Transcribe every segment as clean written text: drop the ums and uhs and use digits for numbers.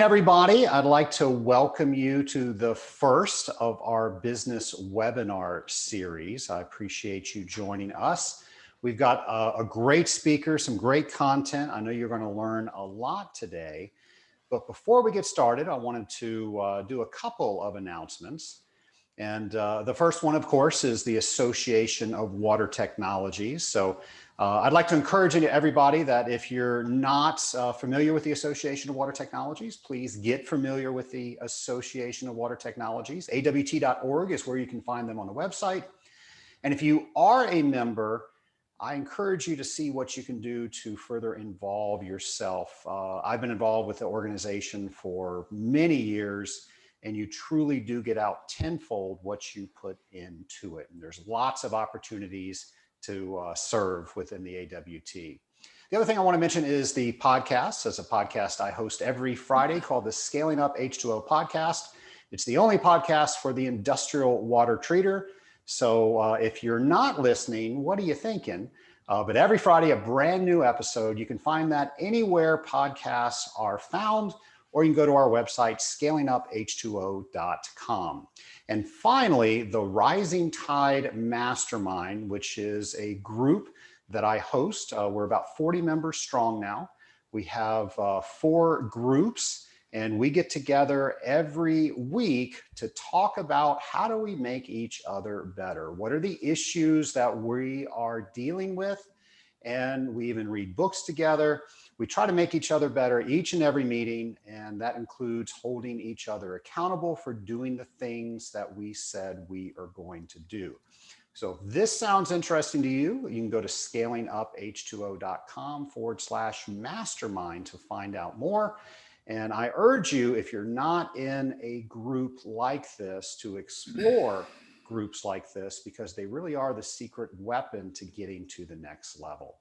Everybody, I'd like to welcome you to the first of our business webinar series. I appreciate you joining us. We've got a great speaker, some great content. I know you're going to learn a lot today. But before we get started, I wanted to do a couple of announcements. And the first one, of course, is the Association of Water Technologies. So I'd like to encourage everybody that if you're not familiar with the Association of Water Technologies, please get familiar with the Association of Water Technologies. AWT.org is where you can find them on the website. And if you are a member, I encourage you to see what you can do to further involve yourself. I've been involved with the organization for many years, and you truly do get out tenfold what you put into it. And there's lots of opportunities to serve within the AWT. The other thing I want to mention is the podcast. As a podcast I host every Friday called the Scaling Up H2O podcast. It's the only podcast for the industrial water treater. So if you're not listening, what are you thinking? But every Friday, a brand new episode. You can find that anywhere podcasts are found, or you can go to our website, scalinguph2o.com. And finally, the Rising Tide Mastermind, which is a group that I host. We're about 40 members strong now. We have 4 groups, and we get together every week to talk about how do we make each other better? What are the issues that we are dealing with? And we even read books together. We try to make each other better each and every meeting, and that includes holding each other accountable for doing the things that we said we are going to do. So if this sounds interesting to you, you can go to scalinguph2o.com/mastermind to find out more. And I urge you, if you're not in a group like this, to explore groups like this, because they really are the secret weapon to getting to the next level.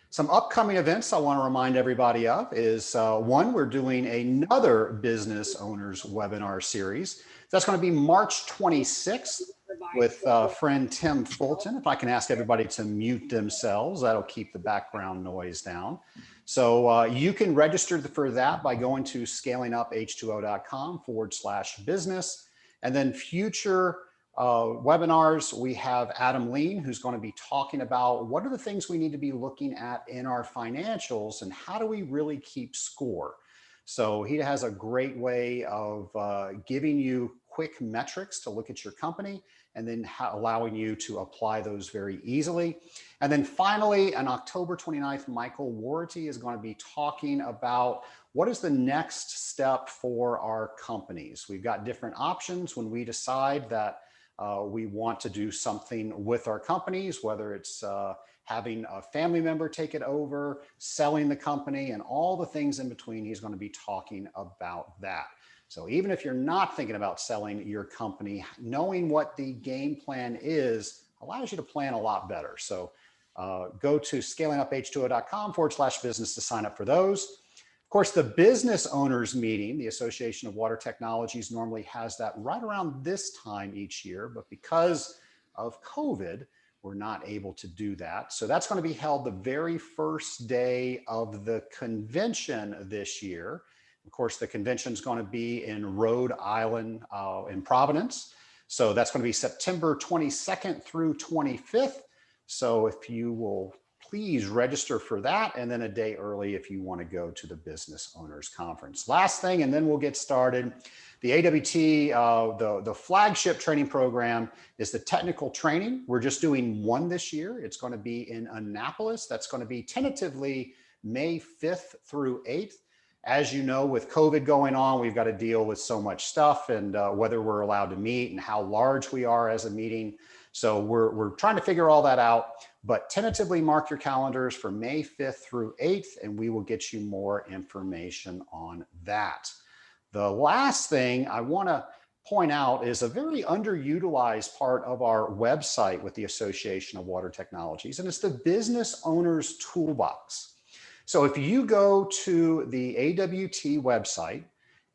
Some upcoming events I want to remind everybody of is one, we're doing another business owners webinar series. That's going to be March 26th with friend Tim Fulton. If I can ask everybody to mute themselves, that'll keep the background noise down. So you can register for that by going to scalinguph2o.com/business. And then future webinars, we have Adam Lean, who's going to be talking about what are the things we need to be looking at in our financials and how do we really keep score. So he has a great way of giving you quick metrics to look at your company and then allowing you to apply those very easily. And then finally, on October 29th, Michael Warity is going to be talking about what is the next step for our companies. We've got different options when we decide that we want to do something with our companies, whether it's having a family member take it over, selling the company, and all the things in between. He's going to be talking about that. So even if you're not thinking about selling your company, knowing what the game plan is allows you to plan a lot better. So go to scalinguph2o.com/business to sign up for those. Of course, the business owners meeting, the Association of Water Technologies normally has that right around this time each year, but because of COVID, we're not able to do that. So that's going to be held the very first day of the convention this year. Of course, the convention is going to be in Rhode Island in Providence. So that's going to be September 22nd through 25th. So if you will please register for that, and then a day early if you want to go to the Business Owners Conference. Last thing, and then we'll get started. The AWT, the flagship training program is the technical training. We're just doing one this year. It's going to be in Annapolis. That's going to be tentatively May 5th through 8th. As you know, with COVID going on, we've got to deal with so much stuff and whether we're allowed to meet and how large we are as a meeting. So we're trying to figure all that out, but tentatively mark your calendars for May 5th through 8th, and we will get you more information on that. The last thing I want to point out is a very underutilized part of our website with the Association of Water Technologies, and it's the Business Owners Toolbox. So if you go to the AWT website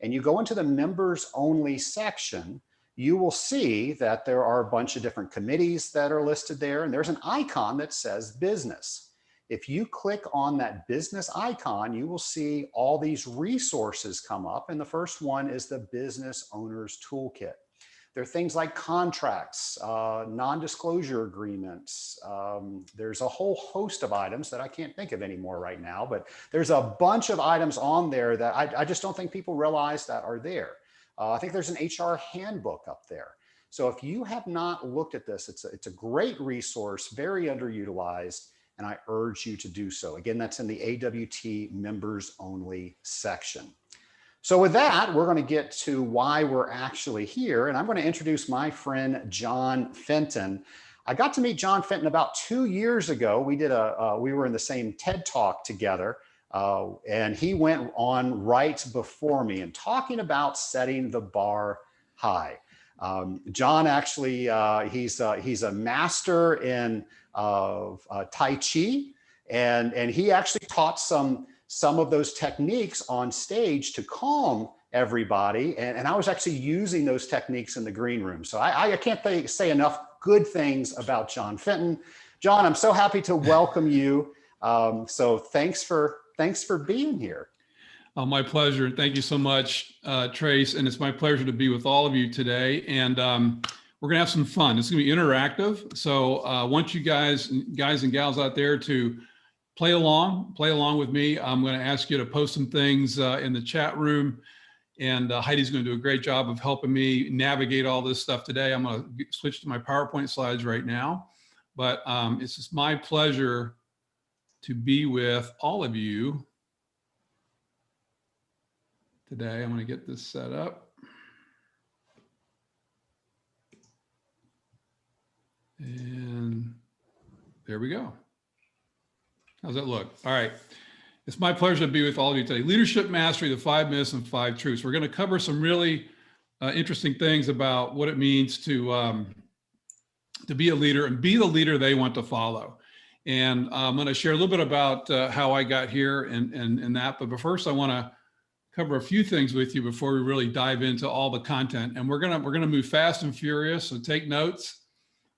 and you go into the members only section, you will see that there are a bunch of different committees that are listed there, and there's an icon that says business. If you click on that business icon, you will see all these resources come up. And the first one is the Business Owner's Toolkit. There are things like contracts, non-disclosure agreements. There's a whole host of items that I can't think of anymore right now, but there's a bunch of items on there that I just don't think people realize that are there. I think there's an HR handbook up there. So if you have not looked at this, it's a great resource, very underutilized, and I urge you to do so. Again, that's in the AWT members only section. So with that, we're going to get to why we're actually here. And I'm going to introduce my friend, John Fenton. I got to meet John Fenton about 2 years ago. We were in the same TED Talk together. And he went on right before me and talking about setting the bar high. John actually, he's a master in Tai Chi, and he actually taught some of those techniques on stage to calm everybody. And I was actually using those techniques in the green room. So I can't say enough good things about John Fenton. John, I'm so happy to welcome you. So thanks for being here. Oh, my pleasure. Thank you so much, Trace. And it's my pleasure to be with all of you today. And we're going to have some fun. It's going to be interactive. So I want you guys and gals out there to play along with me. I'm going to ask you to post some things in the chat room. And Heidi's going to do a great job of helping me navigate all this stuff today. I'm going to switch to my PowerPoint slides right now. But it's just my pleasure to be with all of you today. I'm going to get this set up. And there we go. How's that look? All right. It's my pleasure to be with all of you today. Leadership Mastery, the 5 myths and 5 truths. We're going to cover some really interesting things about what it means to be a leader and be the leader they want to follow. And I'm going to share a little bit about how I got here and that. But first, I want to cover a few things with you before we really dive into all the content. And we're gonna move fast and furious. So take notes.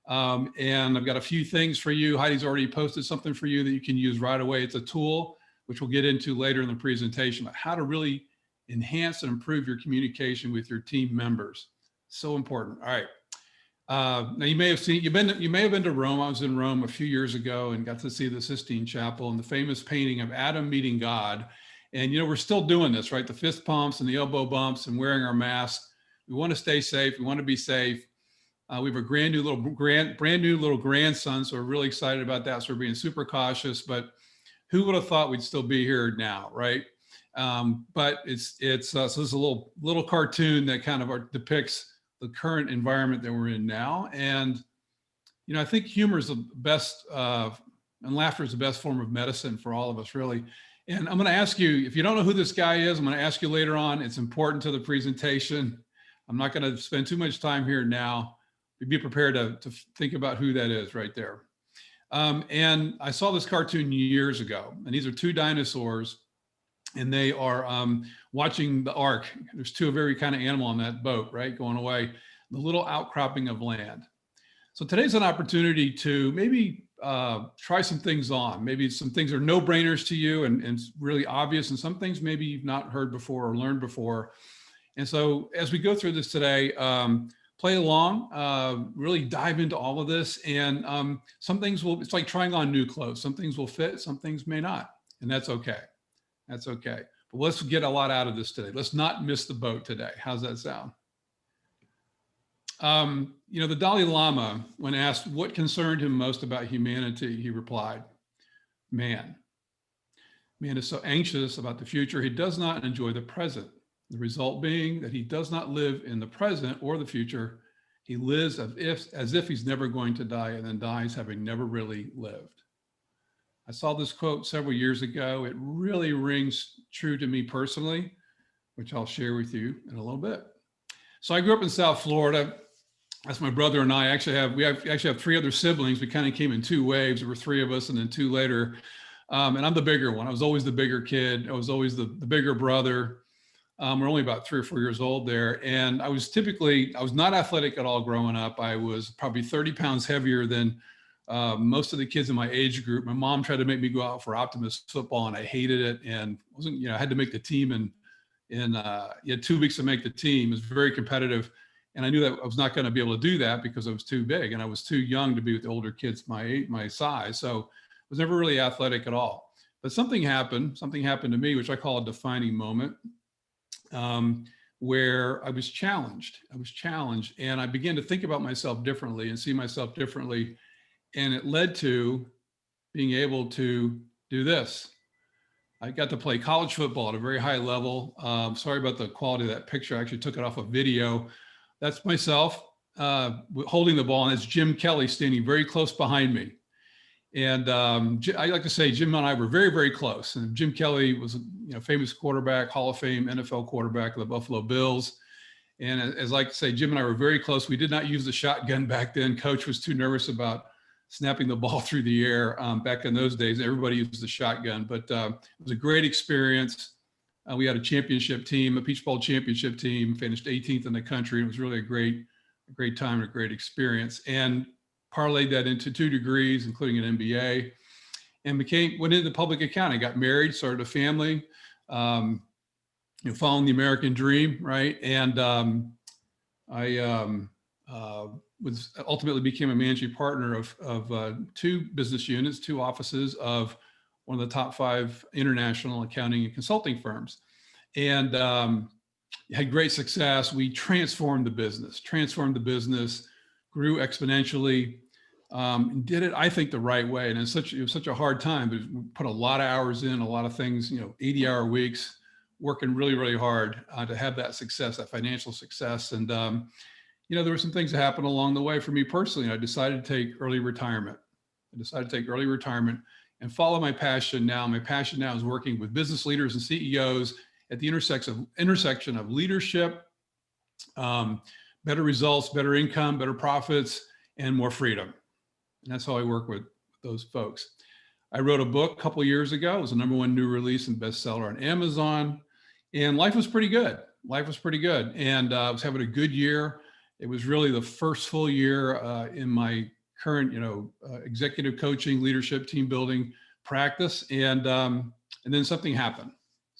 And I've got a few things for you. Heidi's already posted something for you that you can use right away. It's a tool which we'll get into later in the presentation, about how to really enhance and improve your communication with your team members. So important. All right. Now you may have been to Rome. I was in Rome a few years ago and got to see the Sistine Chapel and the famous painting of Adam meeting God. And we're still doing this, right? The fist pumps and the elbow bumps and wearing our masks. We want to stay safe. We want to be safe. We have a brand new little grandson, so we're really excited about that. So we're being super cautious. But who would have thought we'd still be here now, right? But it's so this is a little cartoon that kind of depicts the current environment that we're in now. And I think humor is the best, and laughter is the best form of medicine for all of us, really. And I'm going to ask you, if you don't know who this guy is, I'm going to ask you later on. It's important to the presentation. I'm not going to spend too much time here now. Be prepared to think about who that is right there. And I saw this cartoon years ago, and these are 2 dinosaurs, and they are watching the ark. There's 2 very kind of animal on that boat, right, going away, the little outcropping of land. So today's an opportunity to maybe try some things on. Maybe some things are no-brainers to you and really obvious, and some things maybe you've not heard before or learned before. And so as we go through this today, play along, really dive into all of this. And some things it's like trying on new clothes. Some things will fit, some things may not, and that's okay. That's okay. But let's get a lot out of this today. Let's not miss the boat today. How's that sound? The Dalai Lama, when asked what concerned him most about humanity, he replied, man. Man is so anxious about the future, he does not enjoy the present. The result being that he does not live in the present or the future. He lives as if he's never going to die, and then dies having never really lived. I saw this quote several years ago. It really rings true to me personally, which I'll share with you in a little bit. So I grew up in South Florida. That's my brother and I. We actually have 3 other siblings. We kind of came in 2 waves. There were 3 of us and then 2 later. And I'm the bigger one. I was always the bigger kid. I was always the bigger brother. We're only about 3 or 4 years old there. And I was not athletic at all growing up. I was probably 30 pounds heavier than Most of the kids in my age group, my mom tried to make me go out for Optimist football, and I hated it, and wasn't, I had to make the team in 2 weeks to make the team. It was very competitive. And I knew that I was not going to be able to do that because I was too big and I was too young to be with the older kids my size. So I was never really athletic at all. But something happened to me, which I call a defining moment, where I was challenged. And I began to think about myself differently and see myself differently. And it led to being able to do this. I got to play college football at a very high level. Sorry about the quality of that picture. I actually took it off a video. That's myself holding the ball, and it's Jim Kelly standing very close behind me. And I like to say Jim and I were very, very close. And Jim Kelly was a famous quarterback, Hall of Fame NFL quarterback of the Buffalo Bills. And as I like to say, Jim and I were very close. We did not use the shotgun back then. Coach was too nervous about snapping the ball through the air back in those days. Everybody used the shotgun, but it was a great experience. We had a championship team, a Peach Bowl championship team, finished 18th in the country. It was really a great time and a great experience, and parlayed that into 2 degrees, including an MBA, and went into public accounting, got married, started a family, following the American dream, right? And I ultimately became a managing partner of 2 business units, 2 offices of one of the top 5 international accounting and consulting firms, and had great success. We transformed the business, grew exponentially, and did it, I think, the right way. And it was such a hard time, but we put a lot of hours in, a lot of things, 80-hour weeks, working really, really hard to have that success, that financial success. And there were some things that happened along the way for me personally. I decided to take early retirement. And follow my passion now. My passion now is working with business leaders and CEOs at the intersection of leadership, better results, better income, better profits, and more freedom. And that's how I work with those folks. I wrote a book a couple of years ago. It was the #1 new release and bestseller on Amazon. And life was pretty good. And I was having a good year. It was really the first full year in my current, executive coaching, leadership, team building practice. And then something happened.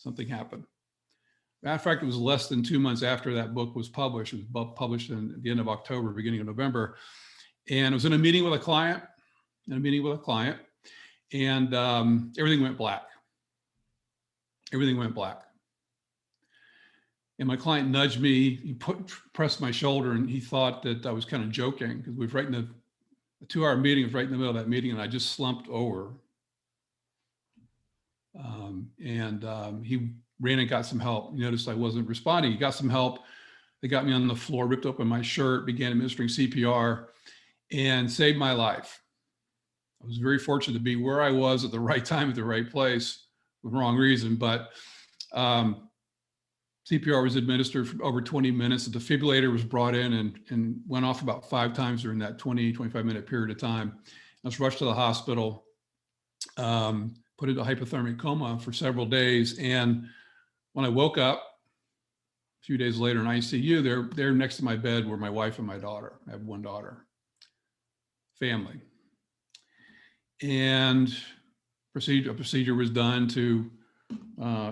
Matter of fact, it was less than 2 months after that book was published. It was published in the end of October, beginning of November. And I was in a meeting with a client, and everything went black. And my client nudged me, he pressed my shoulder, and he thought that I was kind of joking, because we were right in the 2-hour meeting, was right in the middle of that meeting, and I just slumped over. He ran and got some help. He noticed I wasn't responding. He got some help. They got me on the floor, ripped open my shirt, began administering CPR, and saved my life. I was very fortunate to be where I was at the right time, at the right place, for the wrong reason. But CPR was administered for over 20 minutes. The defibrillator was brought in and went off about 5 times during that 25-minute period of time. I was rushed to the hospital, put into a hypothermic coma for several days. And when I woke up a few days later in ICU, there next to my bed were my wife and my daughter. I have 1 daughter. Family. And a procedure was done to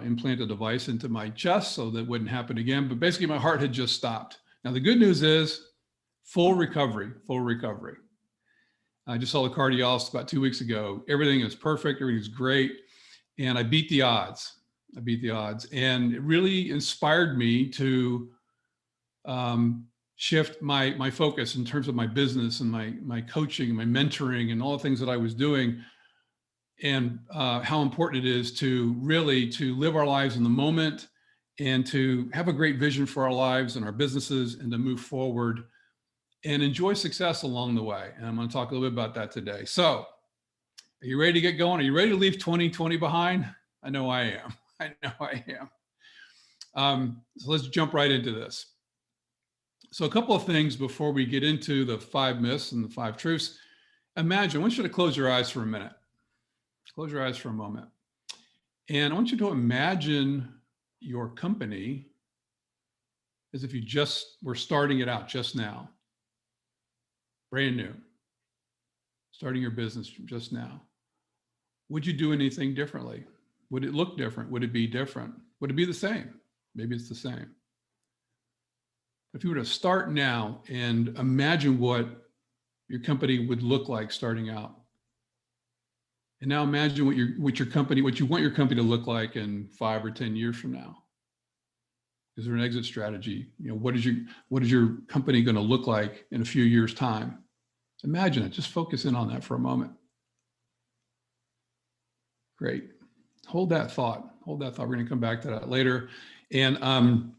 implant a device into my chest so that it wouldn't happen again. But basically my heart had just stopped. Now the good news is full recovery. I just saw the cardiologist about 2 weeks ago. Everything is perfect. Everything's great. And I beat the odds. And it really inspired me to shift my focus in terms of my business and my coaching, my mentoring, and all the things that I was doing, and how important it is to live our lives in the moment and to have a great vision for our lives and our businesses, and to move forward and enjoy success along the way. And I'm going to talk a little bit about that today. So are you ready to get going? Are you ready to leave 2020 behind? I know I am. So let's jump right into this. So a couple of things before we get into the 5 myths and the 5 truths. Imagine, I want you to close your eyes for a minute. Close your eyes for a moment. And I want you to imagine your company as if you just were starting it out just now. Brand new. starting your business just now, would you do anything differently? Would it look different? Would it be different? Would it be the same? Maybe it's the same. If you were to start now and imagine what your company would look like starting out, and now imagine what you want your company to look like in 5 or 10 years from now. Is there an exit strategy? What is your company going to look like in a few years' time? Imagine it. Just focus in on that for a moment. Great. Hold that thought. We're going to come back to that later, and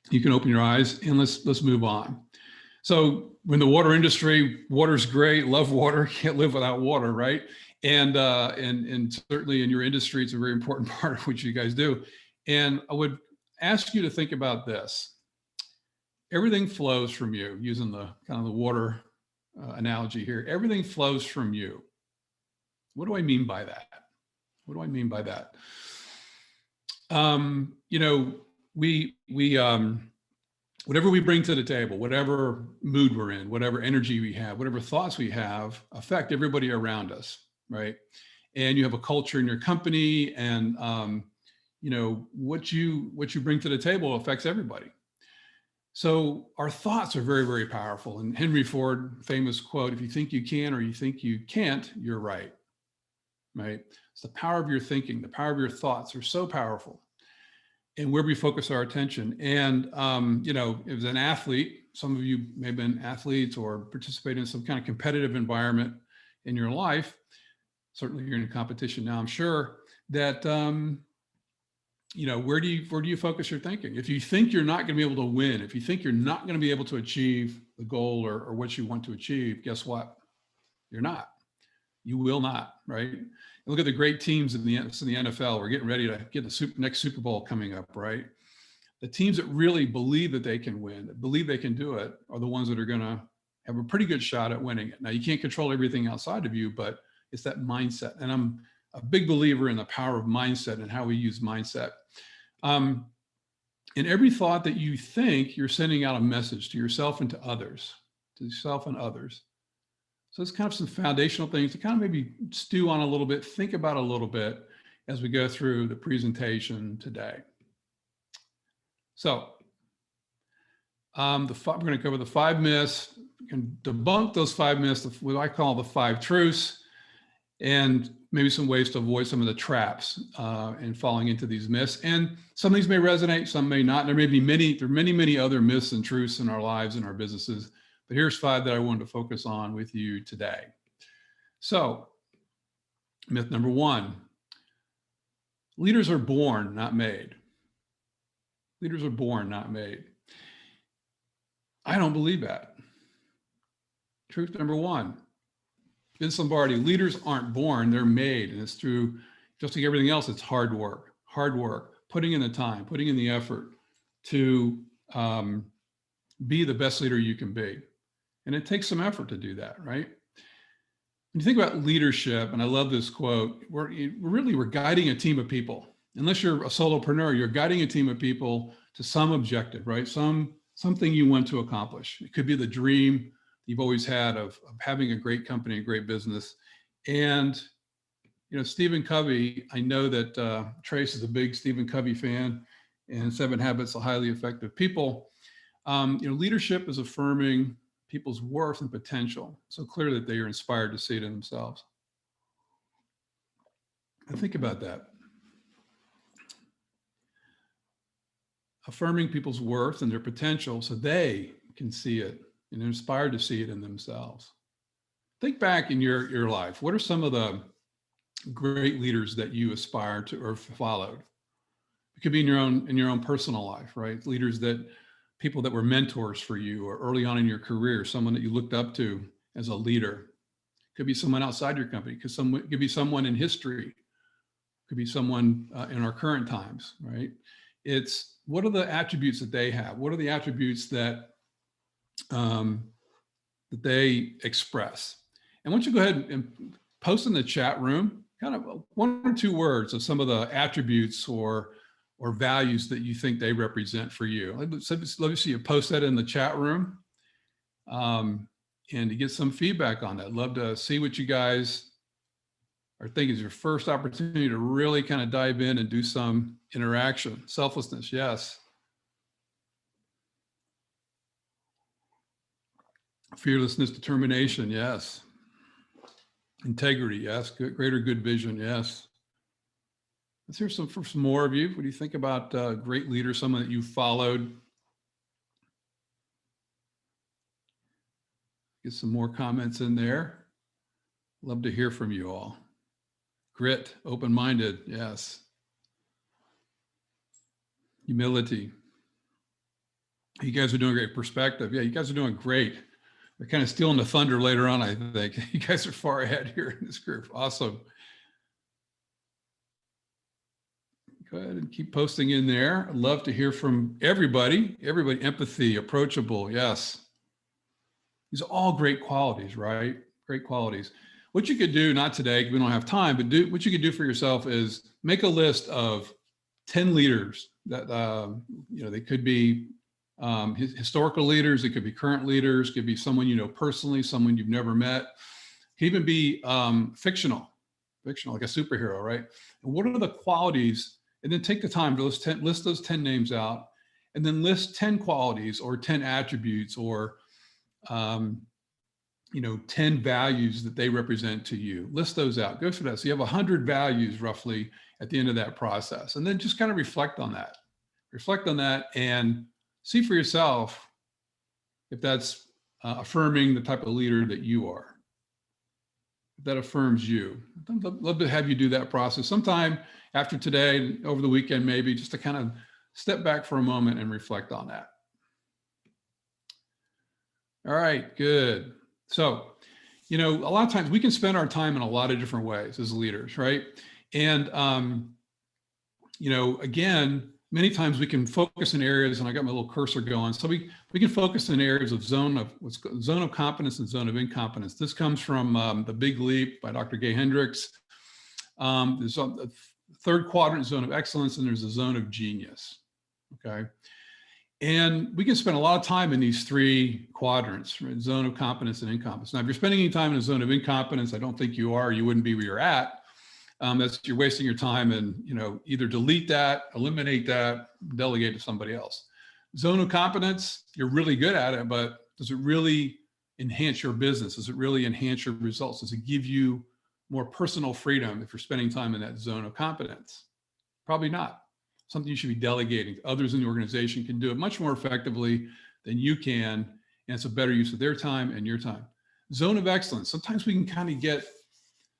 you can open your eyes and let's move on. So, in the water industry, water's great. Love water. Can't live without water, right? And certainly in your industry, it's a very important part of what you guys do. And I would ask you to think about this. Everything flows from you, using the kind of the water analogy here. Everything flows from you. What do I mean by that? Whatever we bring to the table, whatever mood we're in, whatever energy we have, whatever thoughts we have, affect everybody around us, right? And you have a culture in your company, and what you bring to the table affects everybody. So our thoughts are very, very powerful. And Henry Ford, famous quote, "If you think you can or you think you can't, you're right." Right? It's the power of your thinking, the power of your thoughts are so powerful. And where we focus our attention. And, as an athlete, some of you may have been athletes or participate in some kind of competitive environment in your life. Certainly you're in a competition now, I'm sure, that, where do you focus your thinking? If you think you're not going to be able to win, if you think you're not going to be able to achieve the goal or what you want to achieve, guess what? You're not. You will not, right? And look at the great teams in the NFL. We're getting ready to get the next Super Bowl coming up, right? The teams that really believe that they can win, that believe they can do it, are the ones that are going to have a pretty good shot at winning it. Now, you can't control everything outside of you, but it's that mindset. And I'm a big believer in the power of mindset and how we use mindset. In every thought that you think, you're sending out a message to yourself and to others, to yourself and others. So it's kind of some foundational things to kind of maybe stew on a little bit, think about a little bit as we go through the presentation today. So we're going to cover the 5 myths, we can debunk those 5 myths, what I call the 5 truths, and maybe some ways to avoid some of the traps and falling into these myths. And some of these may resonate, some may not. There are many other myths and truths in our lives and our businesses. But here's 5 that I wanted to focus on with you today. So, myth number 1, leaders are born, not made. Leaders are born, not made. I don't believe that. Truth number 1, Vince Lombardi, leaders aren't born, they're made. And it's through, just like everything else, it's hard work, putting in the time, putting in the effort to be the best leader you can be. And it takes some effort to do that, right? When you think about leadership, and I love this quote, we're guiding a team of people. Unless you're a solopreneur, you're guiding a team of people to some objective, right? Something you want to accomplish. It could be the dream you've always had of having a great company, a great business. And, Stephen Covey, I know that Trace is a big Stephen Covey fan, and 7 Habits of Highly Effective People. Leadership is affirming people's worth and potential, so clear that they are inspired to see it in themselves. And think about that. Affirming people's worth and their potential so they can see it and they're inspired to see it in themselves. Think back in your life. What are some of the great leaders that you aspire to or followed? It could be in your own personal life, right? People that were mentors for you or early on in your career, someone that you looked up to as a leader. Could be someone outside your company, could be someone in history, could be someone in our current times, right? It's what are the attributes that they have? What are the attributes that they express? And why don't you go ahead and post in the chat room kind of 1 or 2 words of some of the attributes or values that you think they represent for you. Let me see you post that in the chat room. and to get some feedback on that. Love to see what you guys are thinking. Is your first opportunity to really kind of dive in and do some interaction. Selflessness, yes. Fearlessness, determination, yes. Integrity, yes. Greater good vision, yes. Let's hear from some more of you. What do you think about great leader, someone that you followed? Get some more comments in there. Love to hear from you all. Grit, open-minded, yes. Humility. You guys are doing great. Perspective. Yeah, you guys are doing great. They're kind of stealing the thunder later on, I think. You guys are far ahead here in this group. Awesome. Go ahead and keep posting in there. I'd love to hear from everybody. Everybody, empathy, approachable, yes. These are all great qualities, right? Great qualities. What you could do, not today, we don't have time, but what you could do for yourself is make a list of 10 leaders that, they could be historical leaders, it could be current leaders, it could be someone you know personally, someone you've never met, it could even be fictional, like a superhero, right? And what are the qualities? And then take the time to list those 10 names out, and then list 10 qualities or 10 attributes or 10 values that they represent to you. List those out. Go through that. So you have 100 values roughly at the end of that process. And then just kind of reflect on that. Reflect on that and see for yourself if that's affirming the type of leader that you are. If that affirms you. I'd love to have you do that process sometime after today, over the weekend, maybe, just to kind of step back for a moment and reflect on that. All right, good. So, a lot of times we can spend our time in a lot of different ways as leaders, right? And, again, many times we can focus in areas, and I got my little cursor going. So we can focus in areas of zone of competence and zone of incompetence. This comes from The Big Leap by Dr. Gay Hendricks. There's a third quadrant, zone of excellence, and there's a zone of genius, okay? And we can spend a lot of time in these three quadrants, right? Zone of competence and incompetence. Now, if you're spending any time in a zone of incompetence, I don't think you are, you wouldn't be where you're at. You're wasting your time, and either delete that, eliminate that, delegate to somebody else. Zone of competence, you're really good at it, but does it really enhance your business? Does it really enhance your results? Does it give you more personal freedom if you're spending time in that zone of competence? Probably not. Something you should be delegating. Others in the organization can do it much more effectively than you can, and it's a better use of their time and your time. Zone of excellence. Sometimes we can kind of get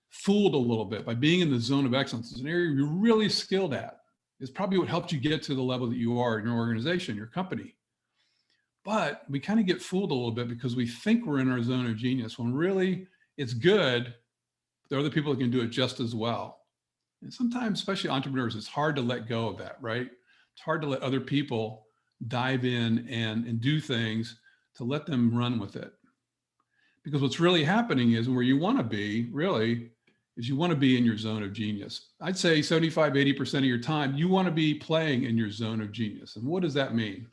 fooled a little bit by being in the zone of excellence. It's an area you're really skilled at. It's probably what helped you get to the level that you are in your organization, your company. But we kind of get fooled a little bit because we think we're in our zone of genius when really it's good, but there are other people that can do it just as well. And sometimes, especially entrepreneurs, it's hard to let go of that, right? It's hard to let other people dive in and do things, to let them run with it. Because what's really happening is, where you want to be really is, you want to be in your zone of genius. I'd say 75, 80% of your time, you want to be playing in your zone of genius. And what does that mean?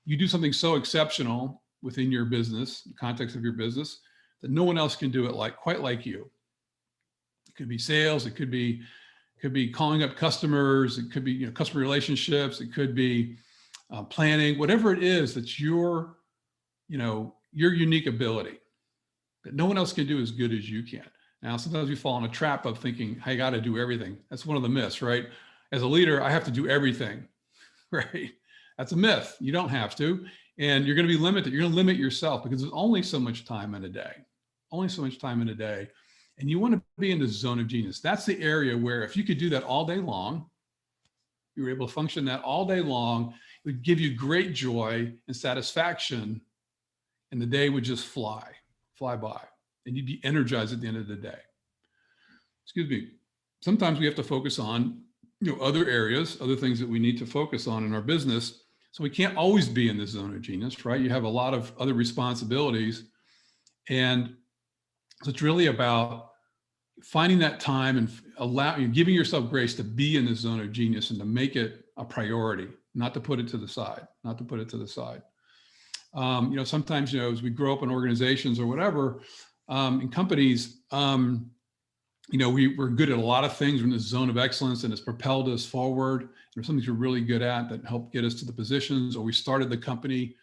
You do something so exceptional within your business, the context of your business, that no one else can do it quite like you. It could be sales, it could be calling up customers, it could be customer relationships, it could be planning, whatever it is that's your unique ability that no one else can do as good as you can. Now, sometimes we fall in a trap of thinking, I got to do everything. That's one of the myths, right? As a leader, I have to do everything, right? That's a myth. You don't have to, and you're going to be limited. You're going to limit yourself because there's only so much time in a day, and you want to be in the zone of genius. That's the area where if you could do that all day long, you were able to function that all day long, it would give you great joy and satisfaction, and the day would just fly by, and you'd be energized at the end of the day. Excuse me. Sometimes we have to focus on other areas, other things that we need to focus on in our business. So we can't always be in the zone of genius, right? You have a lot of other responsibilities. And so it's really about finding that time and giving yourself grace to be in the zone of genius and to make it a priority, not to put it to the side, Sometimes, as we grow up in organizations or whatever, in companies, we're good at a lot of things. We're in this zone of excellence and it's propelled us forward. There's something we're really good at that helped get us to the positions, or we started the company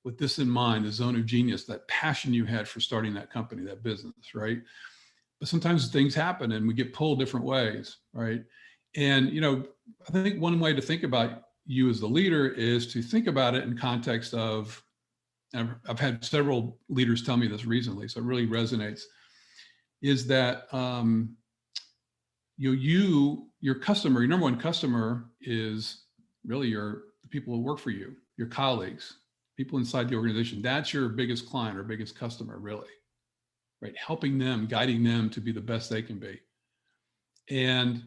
with this in mind, the zone of genius, that passion you had for starting that company, that business, right? But sometimes things happen and we get pulled different ways, right? And, I think one way to think about you as the leader is to think about it in context of, and I've had several leaders tell me this recently, so it really resonates, is that your customer, your number one customer is really the people who work for you, your colleagues, people inside the organization. That's your biggest client or biggest customer, really, right? Helping them, guiding them to be the best they can be. And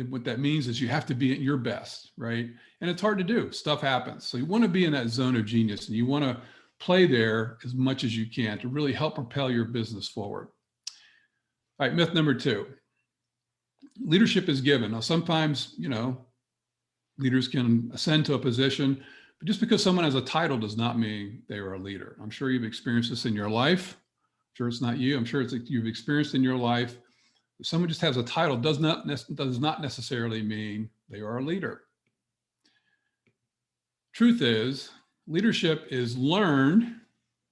what that means is you have to be at your best, right? And it's hard to do. Stuff happens. So you want to be in that zone of genius and you want to play there as much as you can to really help propel your business forward. All right, myth number 2. Leadership is given. Now, sometimes, leaders can ascend to a position, but just because someone has a title does not mean they are a leader. I'm sure you've experienced this in your life. I'm sure it's not you. I'm sure it's like you've experienced in your life. If someone just has a title, does not necessarily mean they are a leader. Truth is, leadership is learned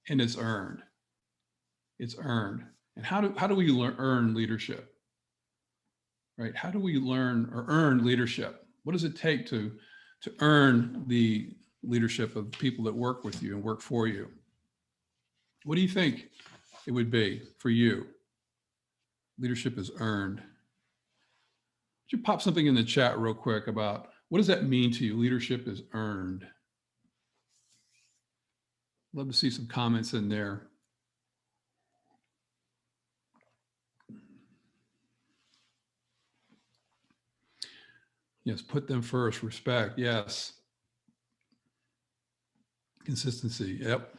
and it's earned. It's earned. And how do we earn leadership? Right? How do we learn or earn leadership? What does it take to earn the leadership of people that work with you and work for you? What do you think it would be for you? Leadership is earned. Would you pop something in the chat real quick about what does that mean to you? Leadership is earned. Love to see some comments in there. Yes, put them first. Respect. Yes. Consistency. Yep.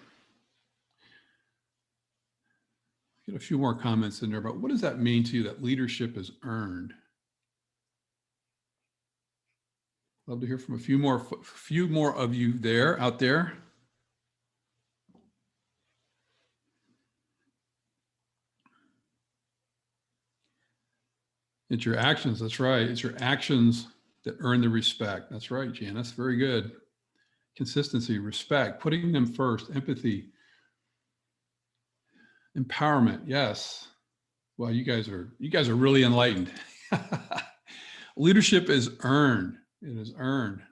Get a few more comments in there about what does that mean to you that leadership is earned? Love to hear from a few more of you out there. It's your actions. That's right. It's your actions that earn the respect. That's right, Janice. Very good. Consistency, respect, putting them first, empathy, empowerment. Yes. Well, you guys are really enlightened. Leadership is earned. It is earned.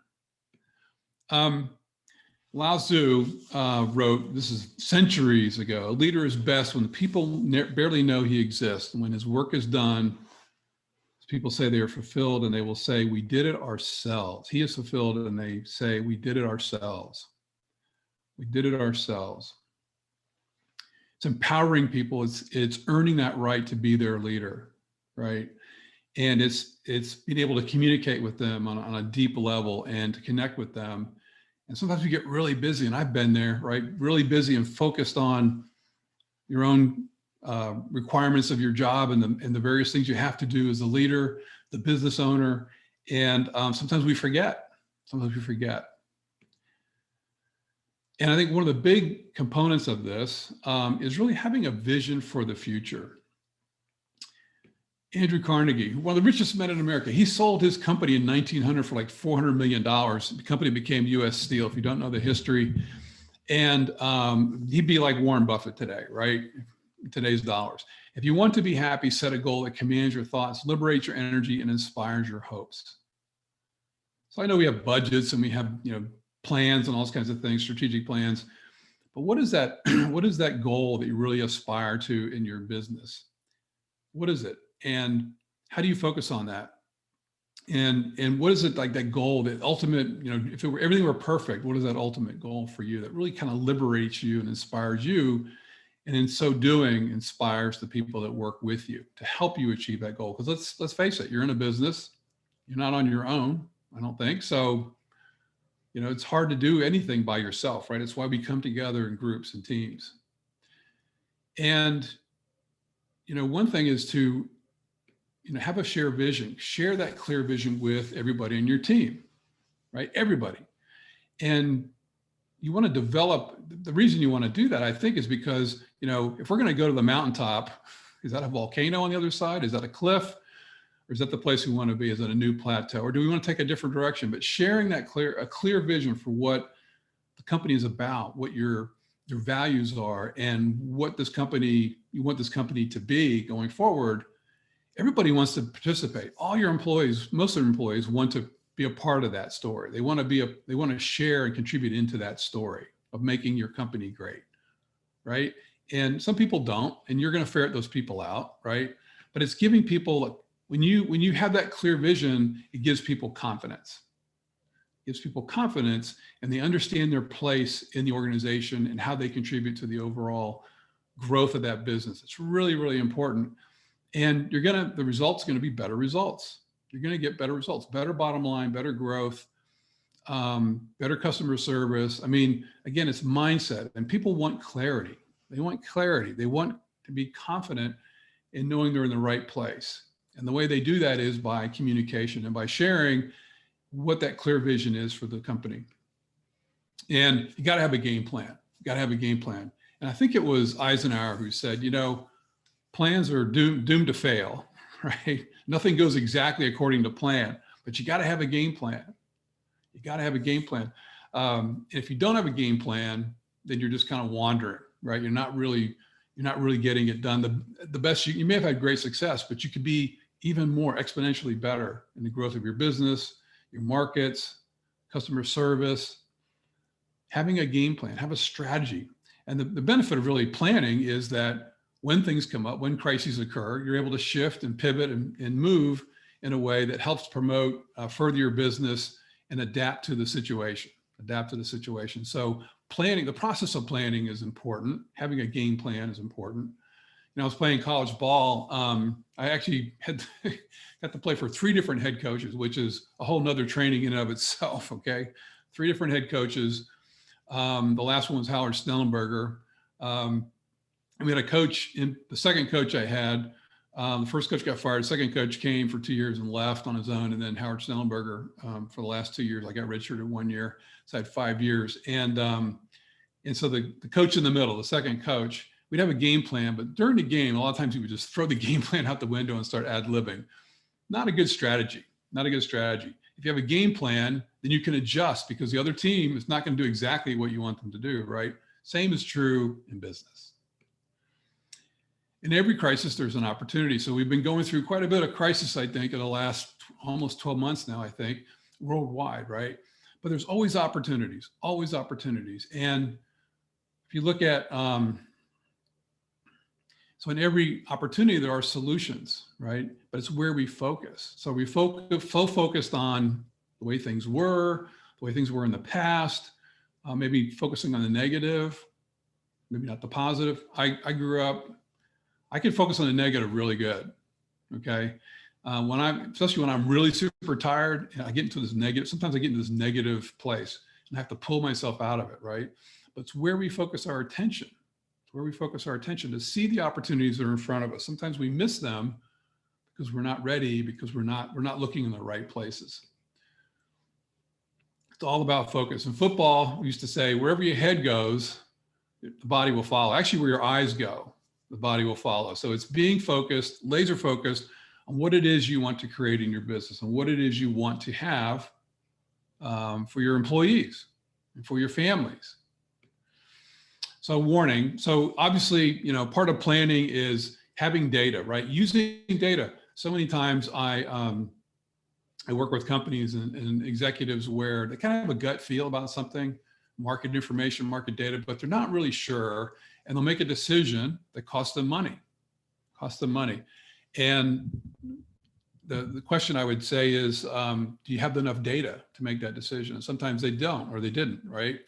Lao Tzu wrote, this is centuries ago, a leader is best when the people barely know he exists. And when his work is done, people say they are fulfilled and they will say, we did it ourselves. He is fulfilled and they say, we did it ourselves. We did it ourselves. It's empowering people. It's earning that right to be their leader, right? And it's being able to communicate with them on a deep level and to connect with them. And sometimes we get really busy, and I've been there, right? Really busy and focused on your own requirements of your job and the various things you have to do as a leader, the business owner. And sometimes we forget. And I think one of the big components of this is really having a vision for the future. Andrew Carnegie, one of the richest men in America, he sold his company in 1900 for like $400 million. The company became U.S. Steel, if you don't know the history. And he'd be like Warren Buffett today, right? Today's dollars. If you want to be happy, set a goal that commands your thoughts, liberates your energy, and inspires your hopes. So I know we have budgets and we have, plans and all those kinds of things, strategic plans. But what is that? What is that goal that you really aspire to in your business? What is it? And how do you focus on that? And what is it like that goal, that ultimate, if everything were perfect, what is that ultimate goal for you that really kind of liberates you and inspires you? And in so doing, inspires the people that work with you to help you achieve that goal. Because let's face it, you're in a business, you're not on your own, I don't think. So, it's hard to do anything by yourself, right? It's why we come together in groups and teams. And, one thing is to, have a shared vision, share that clear vision with everybody in your team, right? Everybody. And, you want to develop, the reason you want to do that, I think, is because, you know, if we're going to go to the mountaintop, is that a volcano on the other side? Is that a cliff? Or is that the place we want to be? Is it a new plateau? Or do we want to take a different direction? But sharing that a clear vision for what the company is about, what your values are, and what this company, you want this company to be going forward. Everybody wants to participate. All your employees, most of your employees want to be a part of that story. They want to share and contribute into that story of making your company great, right? And some people don't, and you're going to ferret those people out, right? But it's giving people, when you have that clear vision, it gives people confidence. It gives people confidence, and they understand their place in the organization and how they contribute to the overall growth of that business. It's really, really important. And the result's going to be better results. You're going to get better results, better bottom line, better growth, better customer service. I mean, again, it's mindset, and people want clarity. They want clarity. They want to be confident in knowing they're in the right place. And the way they do that is by communication and by sharing what that clear vision is for the company. And you got to have a game plan. You got to have a game plan. And I think it was Eisenhower who said, you know, plans are doomed to fail, right? Nothing goes exactly according to plan, but you got to have a game plan. You got to have a game plan. If you don't have a game plan, then you're just kind of wandering, right? You're not really getting it done. The best, you may have had great success, but you could be even more exponentially better in the growth of your business, your markets, customer service. Having a game plan, have a strategy. And the benefit of really planning is that when things come up, when crises occur, you're able to shift and pivot and move in a way that helps promote, further your business and adapt to the situation. So planning, the process of planning is important. Having a game plan is important. You know, I was playing college ball. I actually got to play for 3 different head coaches, which is a whole nother training in and of itself, okay? 3 different head coaches. The last one was Howard Snellenberger. And we had a coach, in the second coach I had, the first coach got fired, the second coach came for 2 years and left on his own. And then Howard Snellenberger, for the last 2 years, I got redshirted 1 year, so I had 5 years. And so the coach in the middle, the second coach, we'd have a game plan, but during the game, a lot of times he would just throw the game plan out the window and start ad-libbing. Not a good strategy, not a good strategy. If you have a game plan, then you can adjust because the other team is not going to do exactly what you want them to do, right? Same is true in business. In every crisis, there's an opportunity. So we've been going through quite a bit of crisis, I think, in the last almost 12 months now, I think, worldwide, right? But there's always opportunities, always opportunities. And if you look at, so in every opportunity, there are solutions, right? But it's where we focus. So we focused on the way things were in the past, maybe focusing on the negative, maybe not the positive. I grew up, I can focus on the negative really good, okay? Especially when I'm really super tired, I get into this negative, sometimes I get into this negative place and I have to pull myself out of it, right? But it's where we focus our attention. It's where we focus our attention to see the opportunities that are in front of us. Sometimes we miss them because we're not ready, because we're not looking in the right places. It's all about focus. In football, we used to say, wherever your head goes, the body will follow. Actually, where your eyes go, the body will follow. So it's being focused, laser focused on what it is you want to create in your business and what it is you want to have for your employees and for your families. So warning. So obviously, you know, part of planning is having data, right? Using data. So many times I work with companies and executives where they kind of have a gut feel about something, market information, market data, but they're not really sure. And they'll make a decision that costs them money. And the question I would say is, do you have enough data to make that decision? And sometimes they don't, or they didn't, right?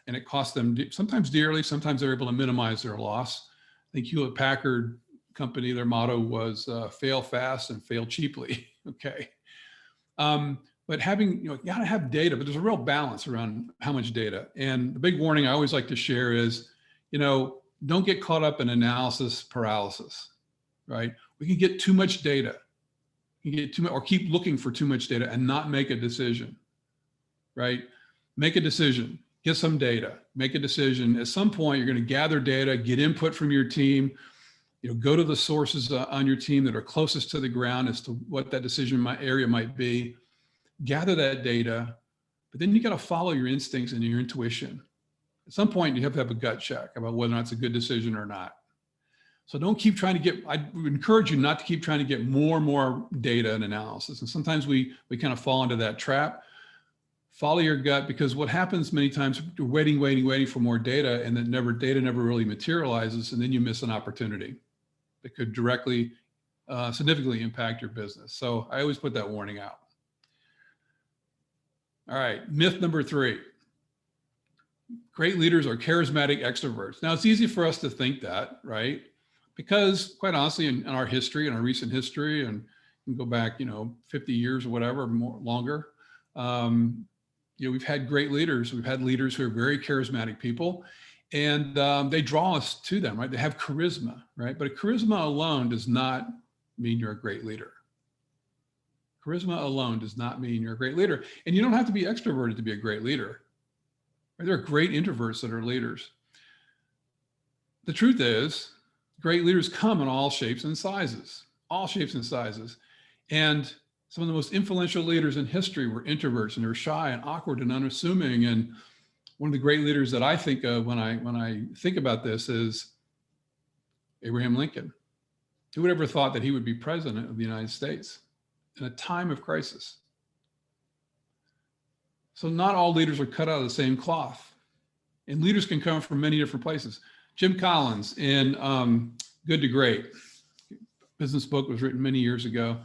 And it costs them sometimes dearly, sometimes they're able to minimize their loss. I think Hewlett Packard company, their motto was fail fast and fail cheaply, okay? But having, you gotta have data, but there's a real balance around how much data. And the big warning I always like to share is, don't get caught up in analysis paralysis, right? We can get too much data. You can get too much, or keep looking for too much data and not make a decision, right? Make a decision. get some data, make a decision. At some point, you're going to gather data, get input from your team, go to the sources on your team that are closest to the ground as to what that decision area might be, gather that data, but then you got to follow your instincts and your intuition. At some point, you have to have a gut check about whether or not it's a good decision or not. So don't keep trying to get, I would encourage you not to keep trying to get more and more data and analysis. And sometimes we kind of fall into that trap. Follow your gut, because what happens many times, you're waiting for more data, and then data never really materializes, and then you miss an opportunity that could directly, significantly impact your business. So I always put that warning out. All right, myth number 3. Great leaders are charismatic extroverts. Now, it's easy for us to think that, right? Because quite honestly, in our history, in our recent history, and you can go back, 50 years or whatever, more longer, we've had great leaders. We've had leaders who are very charismatic people, and they draw us to them, right? They have charisma, right? But charisma alone does not mean you're a great leader. Charisma alone does not mean you're a great leader. And you don't have to be extroverted to be a great leader. There are great introverts that are leaders. The truth is, great leaders come in all shapes and sizes, And some of the most influential leaders in history were introverts, and they were shy and awkward and unassuming. And one of the great leaders that I think of when I think about this is Abraham Lincoln. Who would ever thought that he would be president of the United States in a time of crisis? So not all leaders are cut out of the same cloth, and leaders can come from many different places. Jim Collins in Good to Great, business book, was written many years ago.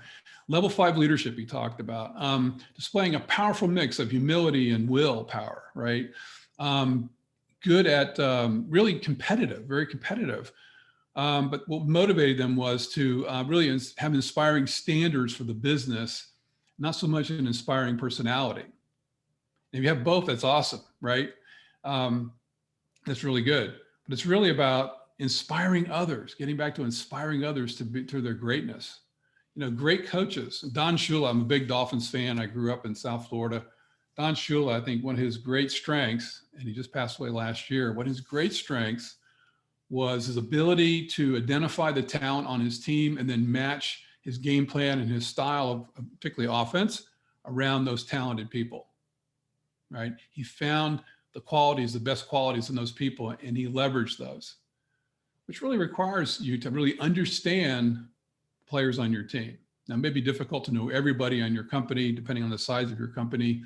Level 5 leadership, he talked about, displaying a powerful mix of humility and willpower, right? Good at really competitive, very competitive. But what motivated them was to really have inspiring standards for the business, not so much an inspiring personality. If you have both, that's awesome, right? That's really good. But it's really about inspiring others, getting back to inspiring others to their greatness. Great coaches. Don Shula, I'm a big Dolphins fan. I grew up in South Florida. Don Shula, I think one of his great strengths, and he just passed away last year, one of his great strengths was his ability to identify the talent on his team and then match his game plan and his style of particularly offense around those talented people, right? He found the qualities, the best qualities in those people, and he leveraged those, which really requires you to really understand players on your team. Now, it may be difficult to know everybody on your company, depending on the size of your company,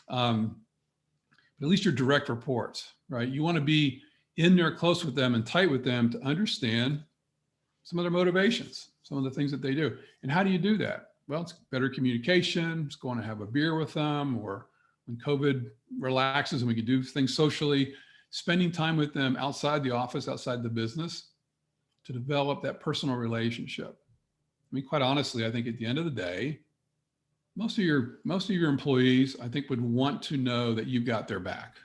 but at least your direct reports, right? You want to be in there close with them and tight with them to understand some of their motivations, some of the things that they do. And how do you do that? Well, it's better communication. It's going to have a beer with them, or when COVID relaxes and we can do things socially, spending time with them outside the office, outside the business, to develop that personal relationship. I mean, quite honestly, I think at the end of the day, most of your employees, I think, would want to know that you've got their back.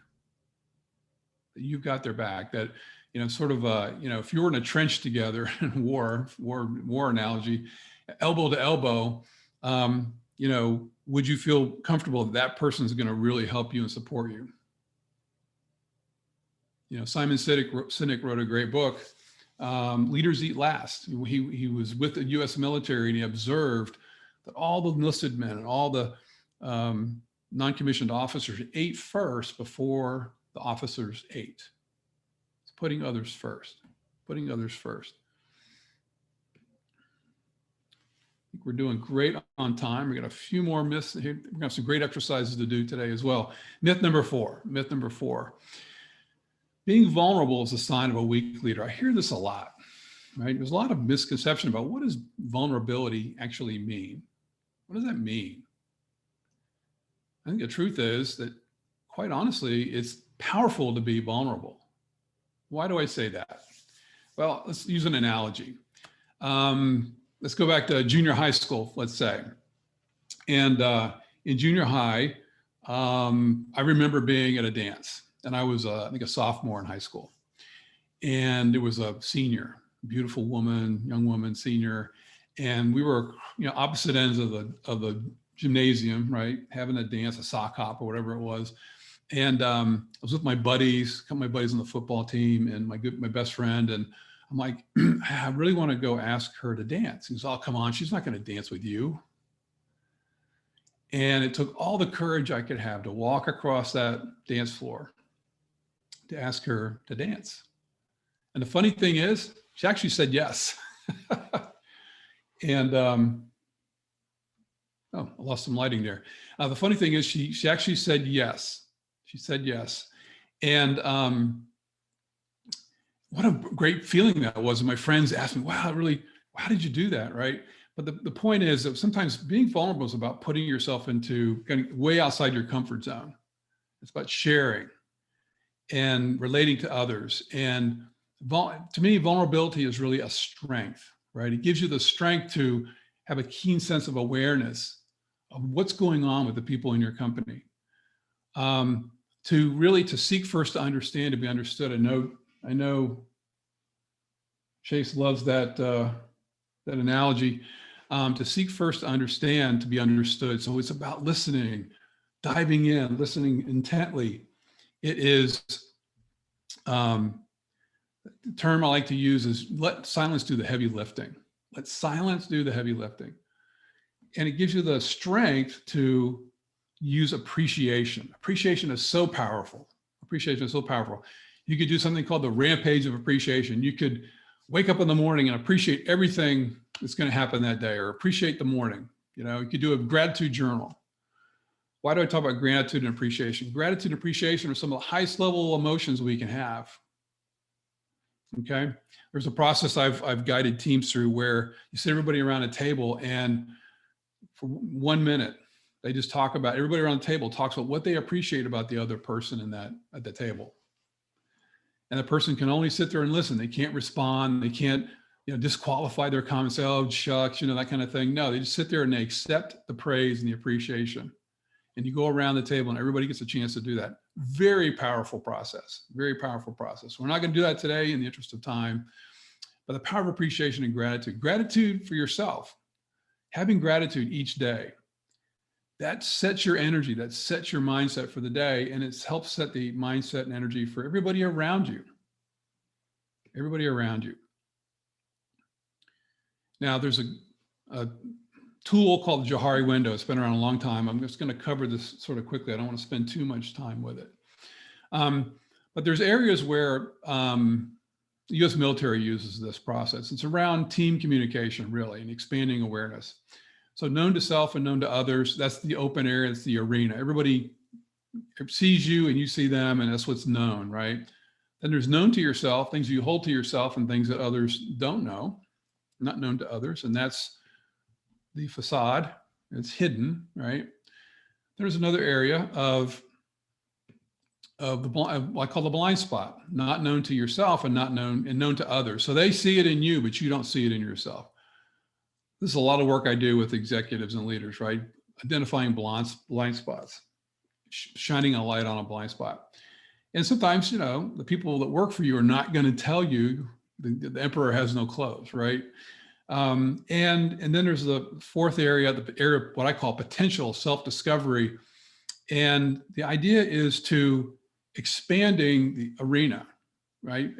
That you've got their back. That, sort of, if you were in a trench together in war analogy, elbow to elbow, would you feel comfortable that person's going to really help you and support you? Simon Sinek wrote a great book, Leaders Eat Last. He was with the U.S. military, and he observed that all the enlisted men and all the non-commissioned officers ate first before the officers ate. It's putting others first. I think we're doing great on time. We got a few more myths here. We're gonna have some great exercises to do today as well. Myth number four. Being vulnerable is a sign of a weak leader. I hear this a lot, right? There's a lot of misconception about what does vulnerability actually mean? What does that mean? I think the truth is that, quite honestly, it's powerful to be vulnerable. Why do I say that? Well, let's use an analogy. Let's go back to junior high school, let's say. And in junior high, I remember being at a dance, and I was, I think, a sophomore in high school. And there was a senior, beautiful woman, young woman, senior, and we were, opposite ends of the gymnasium, right? Having a dance, a sock hop or whatever it was. And I was with my buddies, a couple of my buddies on the football team, and my best friend. And I'm like, I really want to go ask her to dance. He goes, oh, come on, she's not going to dance with you. And it took all the courage I could have to walk across that dance floor to ask her to dance. And the funny thing is, she actually said yes. And oh, I lost some lighting there. The funny thing is, she actually said yes. She said yes. And what a great feeling that was. And my friends asked me, wow, really, how did you do that, right? But the point is that sometimes being vulnerable is about putting yourself into kind of way outside your comfort zone. It's about sharing and relating to others. And to me, vulnerability is really a strength, right? It gives you the strength to have a keen sense of awareness of what's going on with the people in your company. To seek first to understand, to be understood. I know Chase loves that analogy. To seek first to understand, to be understood. So it's about listening, diving in, listening intently. It is, the term I like to use is let silence do the heavy lifting. Let silence do the heavy lifting. And it gives you the strength to use appreciation. Appreciation is so powerful. Appreciation is so powerful. You could do something called the rampage of appreciation. You could wake up in the morning and appreciate everything that's going to happen that day, or appreciate the morning. You could do a gratitude journal. Why do I talk about gratitude and appreciation? Gratitude and appreciation are some of the highest level emotions we can have. Okay. There's a process I've guided teams through where you sit everybody around a table, and for 1 minute, they just talk about, everybody around the table talks about what they appreciate about the other person at the table. And the person can only sit there and listen. They can't respond. They can't, disqualify their comments, say, oh, shucks, that kind of thing. No, they just sit there and they accept the praise and the appreciation. And you go around the table and everybody gets a chance to do that. Very powerful process, very powerful process. We're not going to do that today in the interest of time, but the power of appreciation and gratitude for yourself, having gratitude each day, that sets your energy, that sets your mindset for the day, and it helps set the mindset and energy for everybody around you. Everybody around you. Now, there's a tool called the Johari window. It's been around a long time. I'm just going to cover this sort of quickly. I don't want to spend too much time with it. But there's areas where the U.S. military uses this process. It's around team communication, really, and expanding awareness. So known to self and known to others, that's the open area, it's the arena. Everybody sees you and you see them, and that's what's known, right? Then there's known to yourself, things you hold to yourself and things that others don't know, not known to others, and that's the facade. It's hidden, right? There's another area of what I call the blind spot, not known to yourself and known to others. So they see it in you, but you don't see it in yourself. This is a lot of work I do with executives and leaders, right? Identifying blind spots, shining a light on a blind spot. And sometimes, the people that work for you are not going to tell you the emperor has no clothes, right? And then there's the fourth area, the area, what I call potential self-discovery. And the idea is to expanding the arena, right?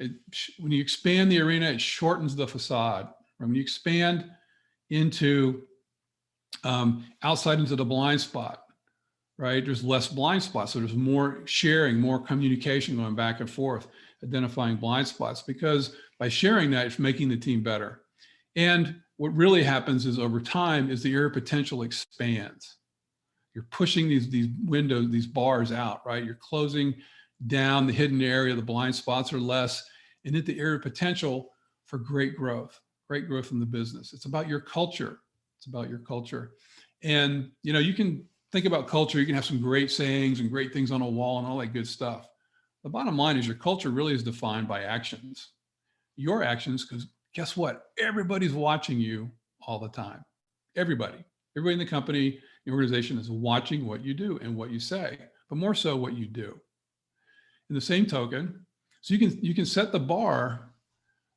When you expand the arena, it shortens the facade. When you expand into outside into the blind spot, right? There's less blind spots. So there's more sharing, more communication going back and forth, identifying blind spots, because by sharing that, it's making the team better. And what really happens is over time is the area of potential expands. You're pushing these windows, these bars out, right? You're closing down the hidden area, the blind spots are less, and at the area of potential for great growth in the business. It's about your culture. It's about your culture. And, you can think about culture. You can have some great sayings and great things on a wall and all that good stuff. The bottom line is your culture really is defined by actions. Your actions, because guess what? Everybody's watching you all the time. Everybody in the company, the organization is watching what you do and what you say, but more so what you do. In the same token, so you can set the bar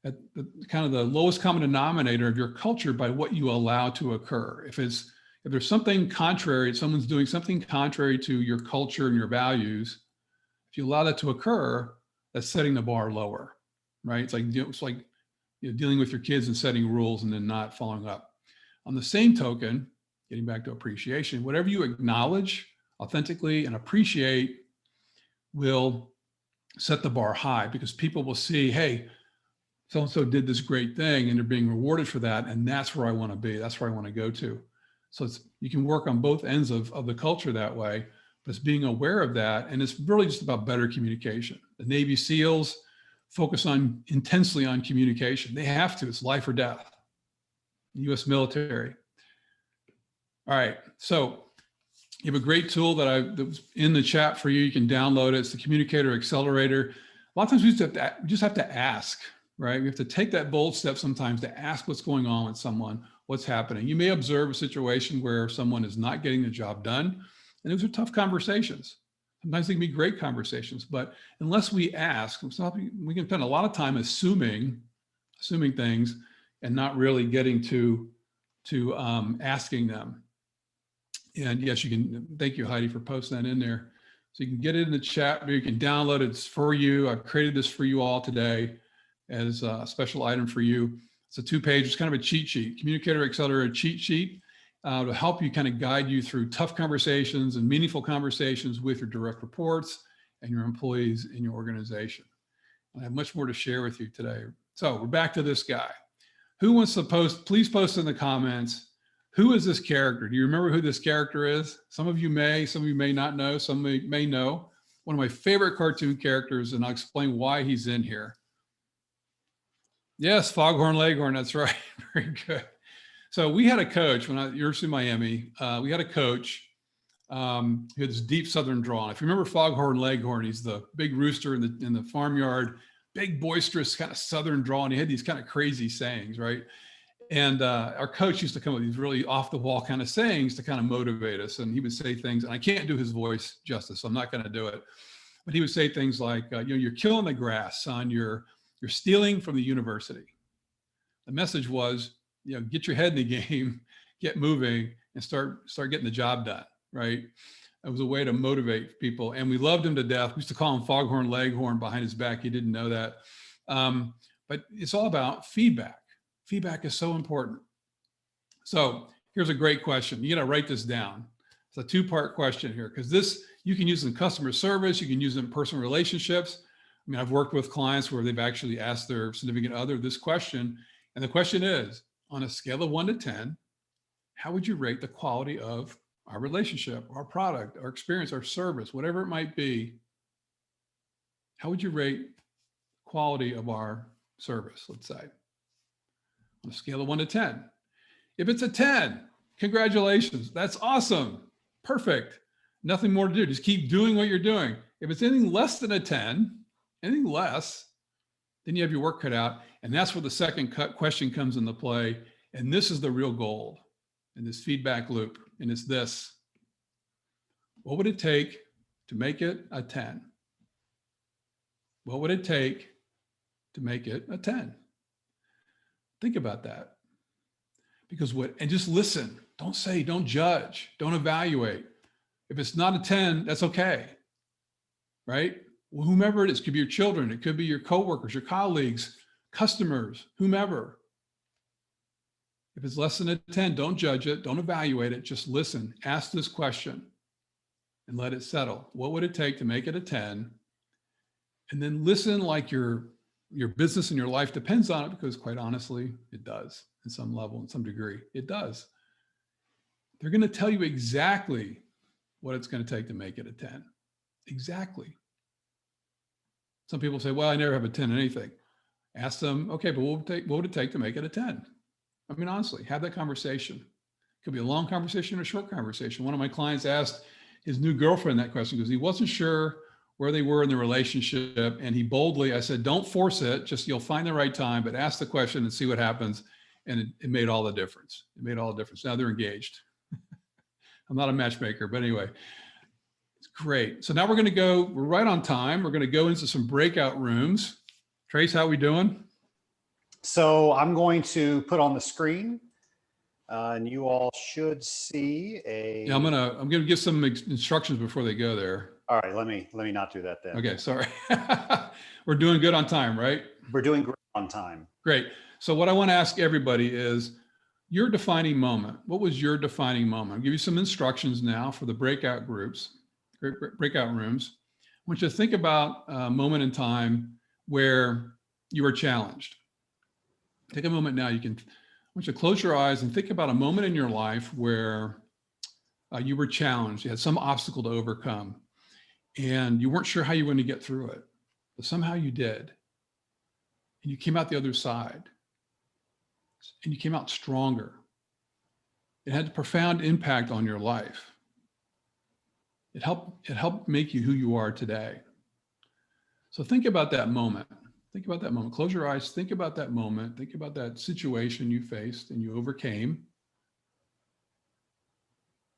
at the kind of the lowest common denominator of your culture by what you allow to occur. If there's something contrary, if someone's doing something contrary to your culture and your values, if you allow that to occur, that's setting the bar lower, right? It's like dealing with your kids and setting rules and then not following up. On the same token, getting back to appreciation, whatever you acknowledge authentically and appreciate will set the bar high, because people will see, hey, so-and-so did this great thing and they're being rewarded for that. And that's where I want to be. That's where I want to go to. So you can work on both ends of the culture that way, but it's being aware of that. And it's really just about better communication. The Navy SEALs focus intensely on communication. They have to, it's life or death. The US military. All right, so you have a great tool that was in the chat for you. You can download it. It's the Communicator Accelerator. A lot of times we just have to ask, right? We have to take that bold step sometimes to ask what's going on with someone, what's happening. You may observe a situation where someone is not getting the job done, and those are tough conversations. Sometimes they can be great conversations, but unless we ask, we can spend a lot of time assuming things and not really getting to asking them. And yes, you can, thank you, Heidi, for posting that in there. So you can get it in the chat, or you can download it. It's for you. I've created this for you all today as a special item for you. It's a 2-page, it's kind of a cheat sheet, Communicator Accelerator cheat sheet to help you kind of guide you through tough conversations and meaningful conversations with your direct reports and your employees in your organization. I have much more to share with you today. So we're back to this guy. Who wants to post? Please post in the comments. Who is this character? Do you remember who this character is? Some of you may not know, some may know. One of my favorite cartoon characters, and I'll explain why he's in here. Yes, Foghorn Leghorn, that's right. Very good. So we had a coach when I was at the University of Miami. We had a coach who had this deep Southern drawl. If you remember Foghorn Leghorn, he's the big rooster in the farmyard, big, boisterous, kind of Southern drawl, and he had these kind of crazy sayings, right? And our coach used to come up with these really off the wall kind of sayings to kind of motivate us. And he would say things, and I can't do his voice justice, so I'm not going to do it. But he would say things like, you're killing the grass, son. You're stealing from the university. The message was, get your head in the game, get moving, and start getting the job done, right? It was a way to motivate people. And we loved him to death. We used to call him Foghorn Leghorn behind his back. He didn't know that. But it's all about feedback. Feedback is so important. So here's a great question. You got to write this down. It's a 2-part question here, because this you can use in customer service. You can use it in personal relationships. I mean, I've worked with clients where they've actually asked their significant other this question. And the question is, on a scale of 1 to 10, how would you rate the quality of our relationship, our product, our experience, our service, whatever it might be? How would you rate quality of our service, let's say? On a scale of 1 to 10. If it's a 10, congratulations. That's awesome. Perfect. Nothing more to do. Just keep doing what you're doing. If it's anything less than a 10, anything less, then you have your work cut out. And that's where the second question comes into play. And this is the real gold in this feedback loop. And it's this. What would it take to make it a 10? What would it take to make it a 10? Think about that. Because and just listen. Don't say, don't judge, don't evaluate. If it's not a 10, that's okay, right? Well, whomever it is, it could be your children, it could be your coworkers, your colleagues, customers, whomever. If it's less than a 10, don't judge it, don't evaluate it, just listen. Ask this question and let it settle. What would it take to make it a 10? And then listen like your business and your life depends on it, because quite honestly, it does in some level, in some degree, it does. They're going to tell you exactly what it's going to take to make it a 10. Exactly. Some people say, well, I never have a 10 in anything. Ask them, okay, but what would it take to make it a 10? I mean, honestly, have that conversation. It could be a long conversation or a short conversation. One of my clients asked his new girlfriend that question because he wasn't sure where they were in the relationship. And he boldly, I said, don't force it, just you'll find the right time, but ask the question and see what happens. And it made all the difference. It made all the difference. Now they're engaged. I'm not a matchmaker, but anyway, it's great. So now we're right on time. We're going to go into some breakout rooms. Trace, how are we doing? So I'm going to put on the screen and you all should see a... Yeah, I'm going to give some instructions before they go there. All right, let me not do that then. Okay, sorry. We're doing good on time, right? We're doing great on time. Great. So what I want to ask everybody is your defining moment. What was your defining moment? I'll give you some instructions now for the breakout groups, breakout rooms. I want you to think about a moment in time where you were challenged. Take a moment now. I want you to close your eyes and think about a moment in your life where you were challenged. You had some obstacle to overcome and you weren't sure how you were going to get through it, but somehow you did. And you came out the other side and you came out stronger. It had a profound impact on your life. It helped make you who you are today. So think about that moment. Think about that moment. Close your eyes. Think about that moment. Think about that situation you faced and you overcame.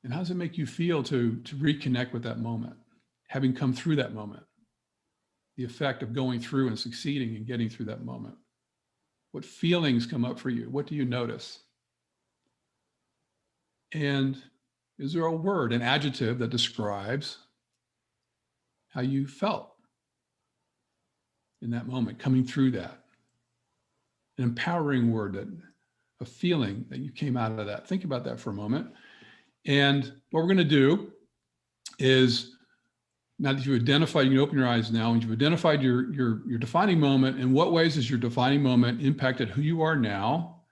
And how does it make you feel to reconnect with that moment, having come through that moment? The effect of going through and succeeding and getting through that moment. What feelings come up for you? What do you notice? And is there a word, an adjective that describes how you felt in that moment, coming through that? An empowering word, a feeling that you came out of that. Think about that for a moment. And what we're going to do is, now that you've identified, you can open your eyes now, and you've identified your defining moment. In what ways has your defining moment impacted who you are now?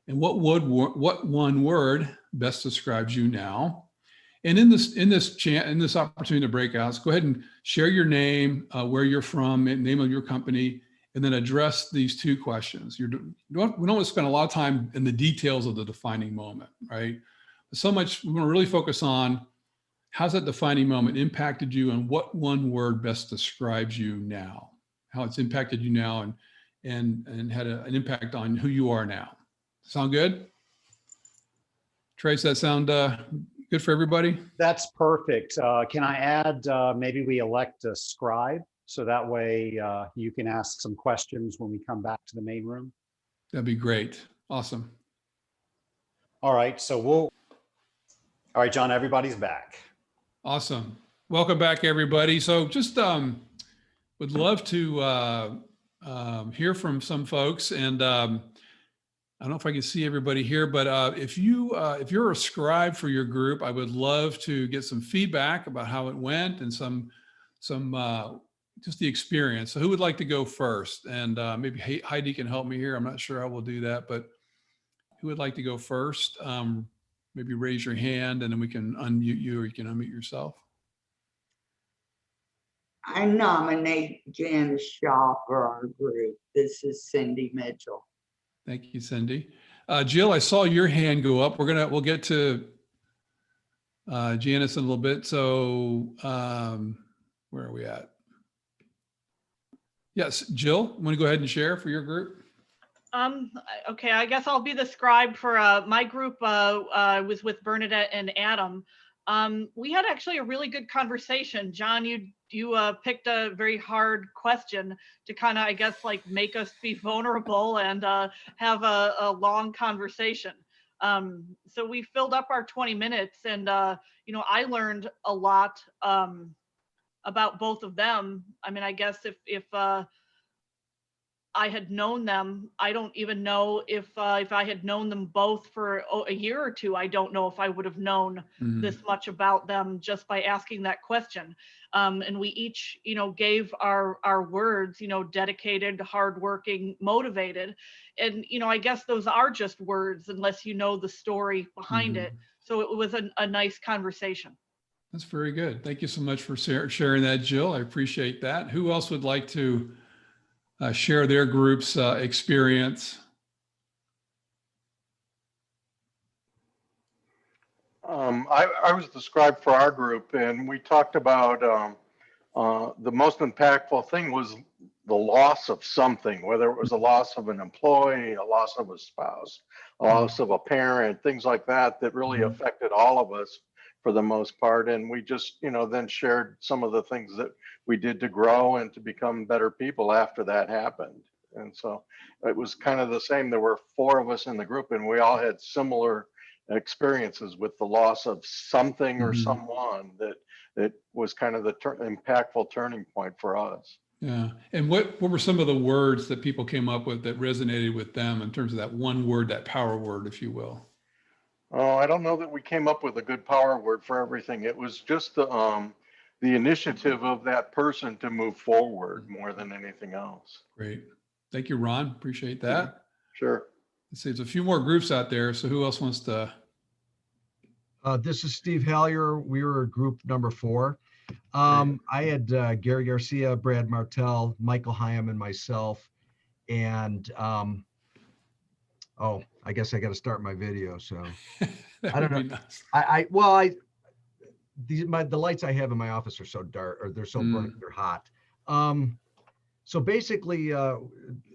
And what one word best describes you now? And in this opportunity to break out, go ahead and share your name, where you're from, name of your company, and then address these two questions. We don't want to spend a lot of time in the details of the defining moment, right? So much we want to really focus on how's that defining moment impacted you, and what one word best describes you now, how it's impacted you now and had an impact on who you are now. Sound good? Trace, that sound good for everybody? That's perfect. Can I add, maybe we elect a scribe so that way you can ask some questions when we come back to the main room? That'd be great. Awesome. All right, all right, John, everybody's back. Awesome. Welcome back, everybody. So just would love to hear from some folks, and I don't know if I can see everybody here, but if you're a scribe for your group, I would love to get some feedback about how it went and some just the experience. So who would like to go first? And maybe Heidi can help me here. I'm not sure how we'll do that, but who would like to go first? Maybe raise your hand and then we can unmute you, or you can unmute yourself. I nominate Janice Shaw for our group. This is Cindy Mitchell. Thank you, Cindy. Jill, I saw your hand go up. We'll get to Janice in a little bit. So where are we at? Yes, Jill, want to go ahead and share for your group? Okay, I guess I'll be the scribe for my group. Was with Bernadette and Adam. We had actually a really good conversation. John, you picked a very hard question to kind of, I guess, like make us be vulnerable and have a long conversation. So we filled up our 20 minutes, and I learned a lot about both of them. I mean, I guess if I had known them, I don't even know if I had known them both for a year or two, I don't know if I would have known this much about them just by asking that question. And we each, gave our words, dedicated, hardworking, motivated. And, I guess those are just words unless you know the story behind it. So it was a nice conversation. That's very good. Thank you so much for sharing that, Jill. I appreciate that. Who else would like to share their group's experience? I was the scribe for our group, and we talked about the most impactful thing was the loss of something, whether it was a loss of an employee, a loss of a spouse, a loss of a parent, things like that, that really affected all of us for the most part. And we just, then shared some of the things that we did to grow and to become better people after that happened. And so it was kind of the same. There were 4 of us in the group, and we all had similar experiences with the loss of something or someone that it was kind of the impactful turning point for us. Yeah. And what were some of the words that people came up with that resonated with them in terms of that one word, that power word, if you will? Oh, I don't know that we came up with a good power word for everything. It was just the initiative of that person to move forward more than anything else. Great. Thank you, Ron. Appreciate that. Sure. Let's see, there's a few more groups out there. So who else wants to? This is Steve Hallier. We were group number 4. I had Gary Garcia, Brad Martell, Michael Hyam, and myself. And oh, I guess I got to start my video. So That I don't would know. be nice. The lights I have in my office are so dark, or they're so bright, they're hot. So basically,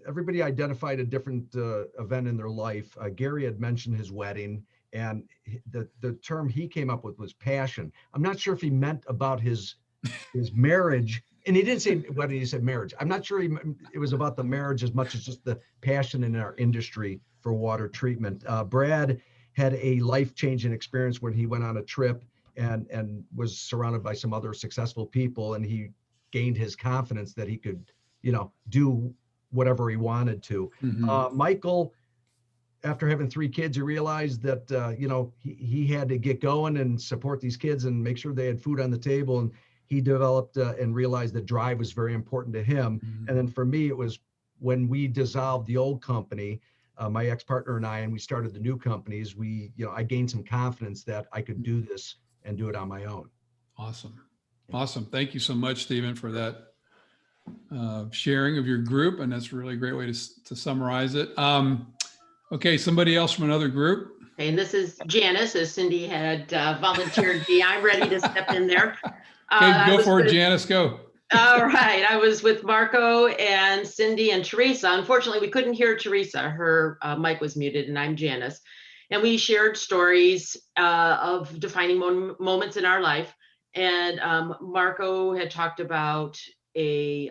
everybody identified a different event in their life. Gary had mentioned his wedding, and the term he came up with was passion. I'm not sure if he meant about his marriage, and he didn't say wedding, he said marriage. I'm not sure it was about the marriage as much as just the passion in our industry for water treatment. Brad had a life-changing experience when he went on a trip and was surrounded by some other successful people, and he gained his confidence that he could, do whatever he wanted to. Michael, after having 3 kids, he realized that, he had to get going and support these kids and make sure they had food on the table. And he developed and realized that drive was very important to him. And then for me, it was when we dissolved the old company, my ex-partner and I, and we started the new companies, I gained some confidence that I could do this and do it on my own. Awesome. Awesome. Thank you so much, Stephen, for that sharing of your group. And that's a really great way to summarize it. Okay, somebody else from another group. And this is Janice, as Cindy had volunteered me. I'm ready to step in there. Okay, go for it, Janice, go. All right, I was with Marco and Cindy and Teresa. Unfortunately, we couldn't hear Teresa. Her mic was muted, and I'm Janice. And we shared stories of defining moments in our life. And Marco had talked about a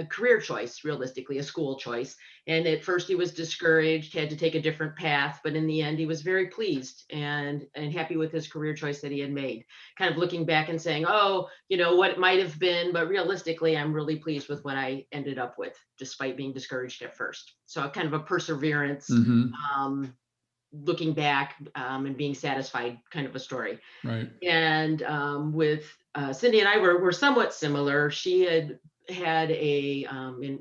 career choice, realistically, a school choice. And at first he was discouraged, had to take a different path, but in the end he was very pleased and happy with his career choice that he had made. Kind of looking back and saying, oh, what it might have been, but realistically, I'm really pleased with what I ended up with, despite being discouraged at first. So kind of a perseverance, looking back and being satisfied kind of a story. Right. And with Cindy and I were somewhat similar. She had a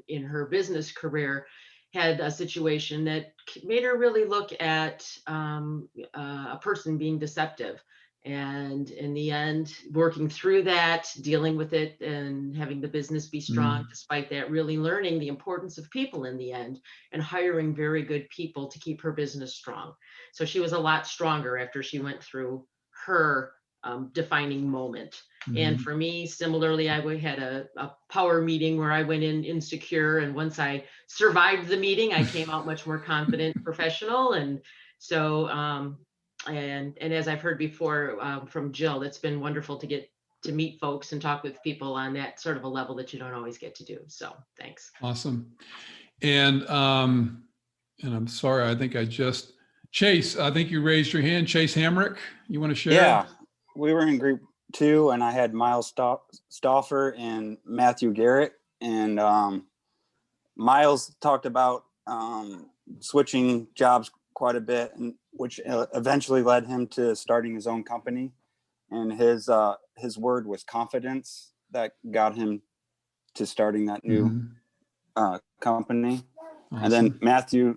in her business career, had a situation that made her really look at a person being deceptive. And in the end, working through that, dealing with it and having the business be strong, despite that, really learning the importance of people in the end and hiring very good people to keep her business strong. So she was a lot stronger after she went through her defining moment. And for me, similarly, I had a power meeting where I went in insecure. And once I survived the meeting, I came out much more confident, professional. And so, and as I've heard before from Jill, it's been wonderful to get to meet folks and talk with people on that sort of a level that you don't always get to do. So thanks. Awesome. And I'm sorry, I think Chase, I think you raised your hand. Chase Hamrick, you want to share? Yeah, we were in group 2 and I had Miles Stauffer and Matthew Garrett. And Miles talked about switching jobs quite a bit, and which eventually led him to starting his own company. And his word was confidence that got him to starting that new company. Awesome. And then Matthew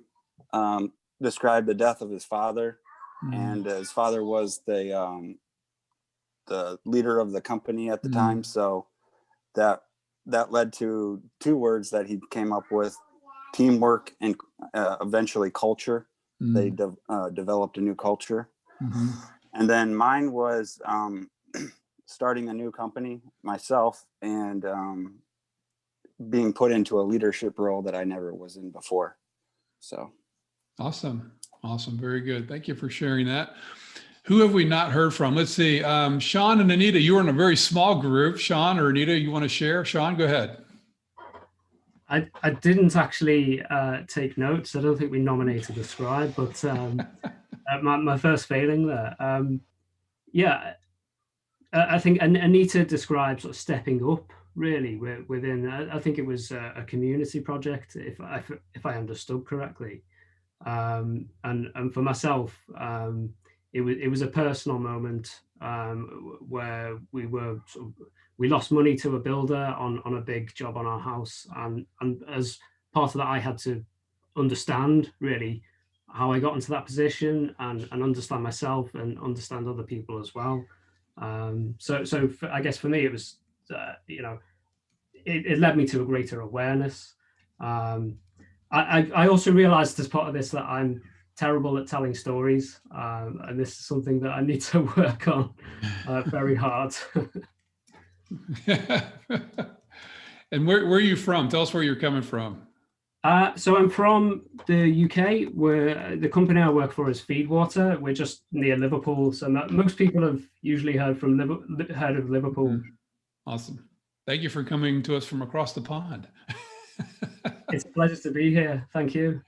described the death of his father, and his father was the leader of the company at the time. So that led to 2 words that he came up with: teamwork and eventually culture. They developed a new culture. And then mine was starting a new company myself and being put into a leadership role that I never was in before. So. Awesome. Very good. Thank you for sharing that. Who have we not heard from? Let's see. Sean and Anita, you were in a very small group. Sean or Anita, you want to share? Sean, go ahead. I didn't actually take notes. I don't think we nominated a scribe, but my first failing there. Yeah, I think Anita described sort of stepping up really within. I think it was a community project, if I understood correctly. And for myself, it was a personal moment where we lost money to a builder on a big job on our house, and as part of that, I had to understand really how I got into that position and understand myself and understand other people as well. I guess for me, it was, it led me to a greater awareness. I also realized as part of this that I'm terrible at telling stories, and this is something that I need to work on very hard. And where are you from? Tell us where you're coming from. So I'm from the UK, where the company I work for is Feedwater. We're just near Liverpool, so most people have usually heard of Liverpool. Awesome. Thank you for coming to us from across the pond. It's a pleasure to be here. Thank you.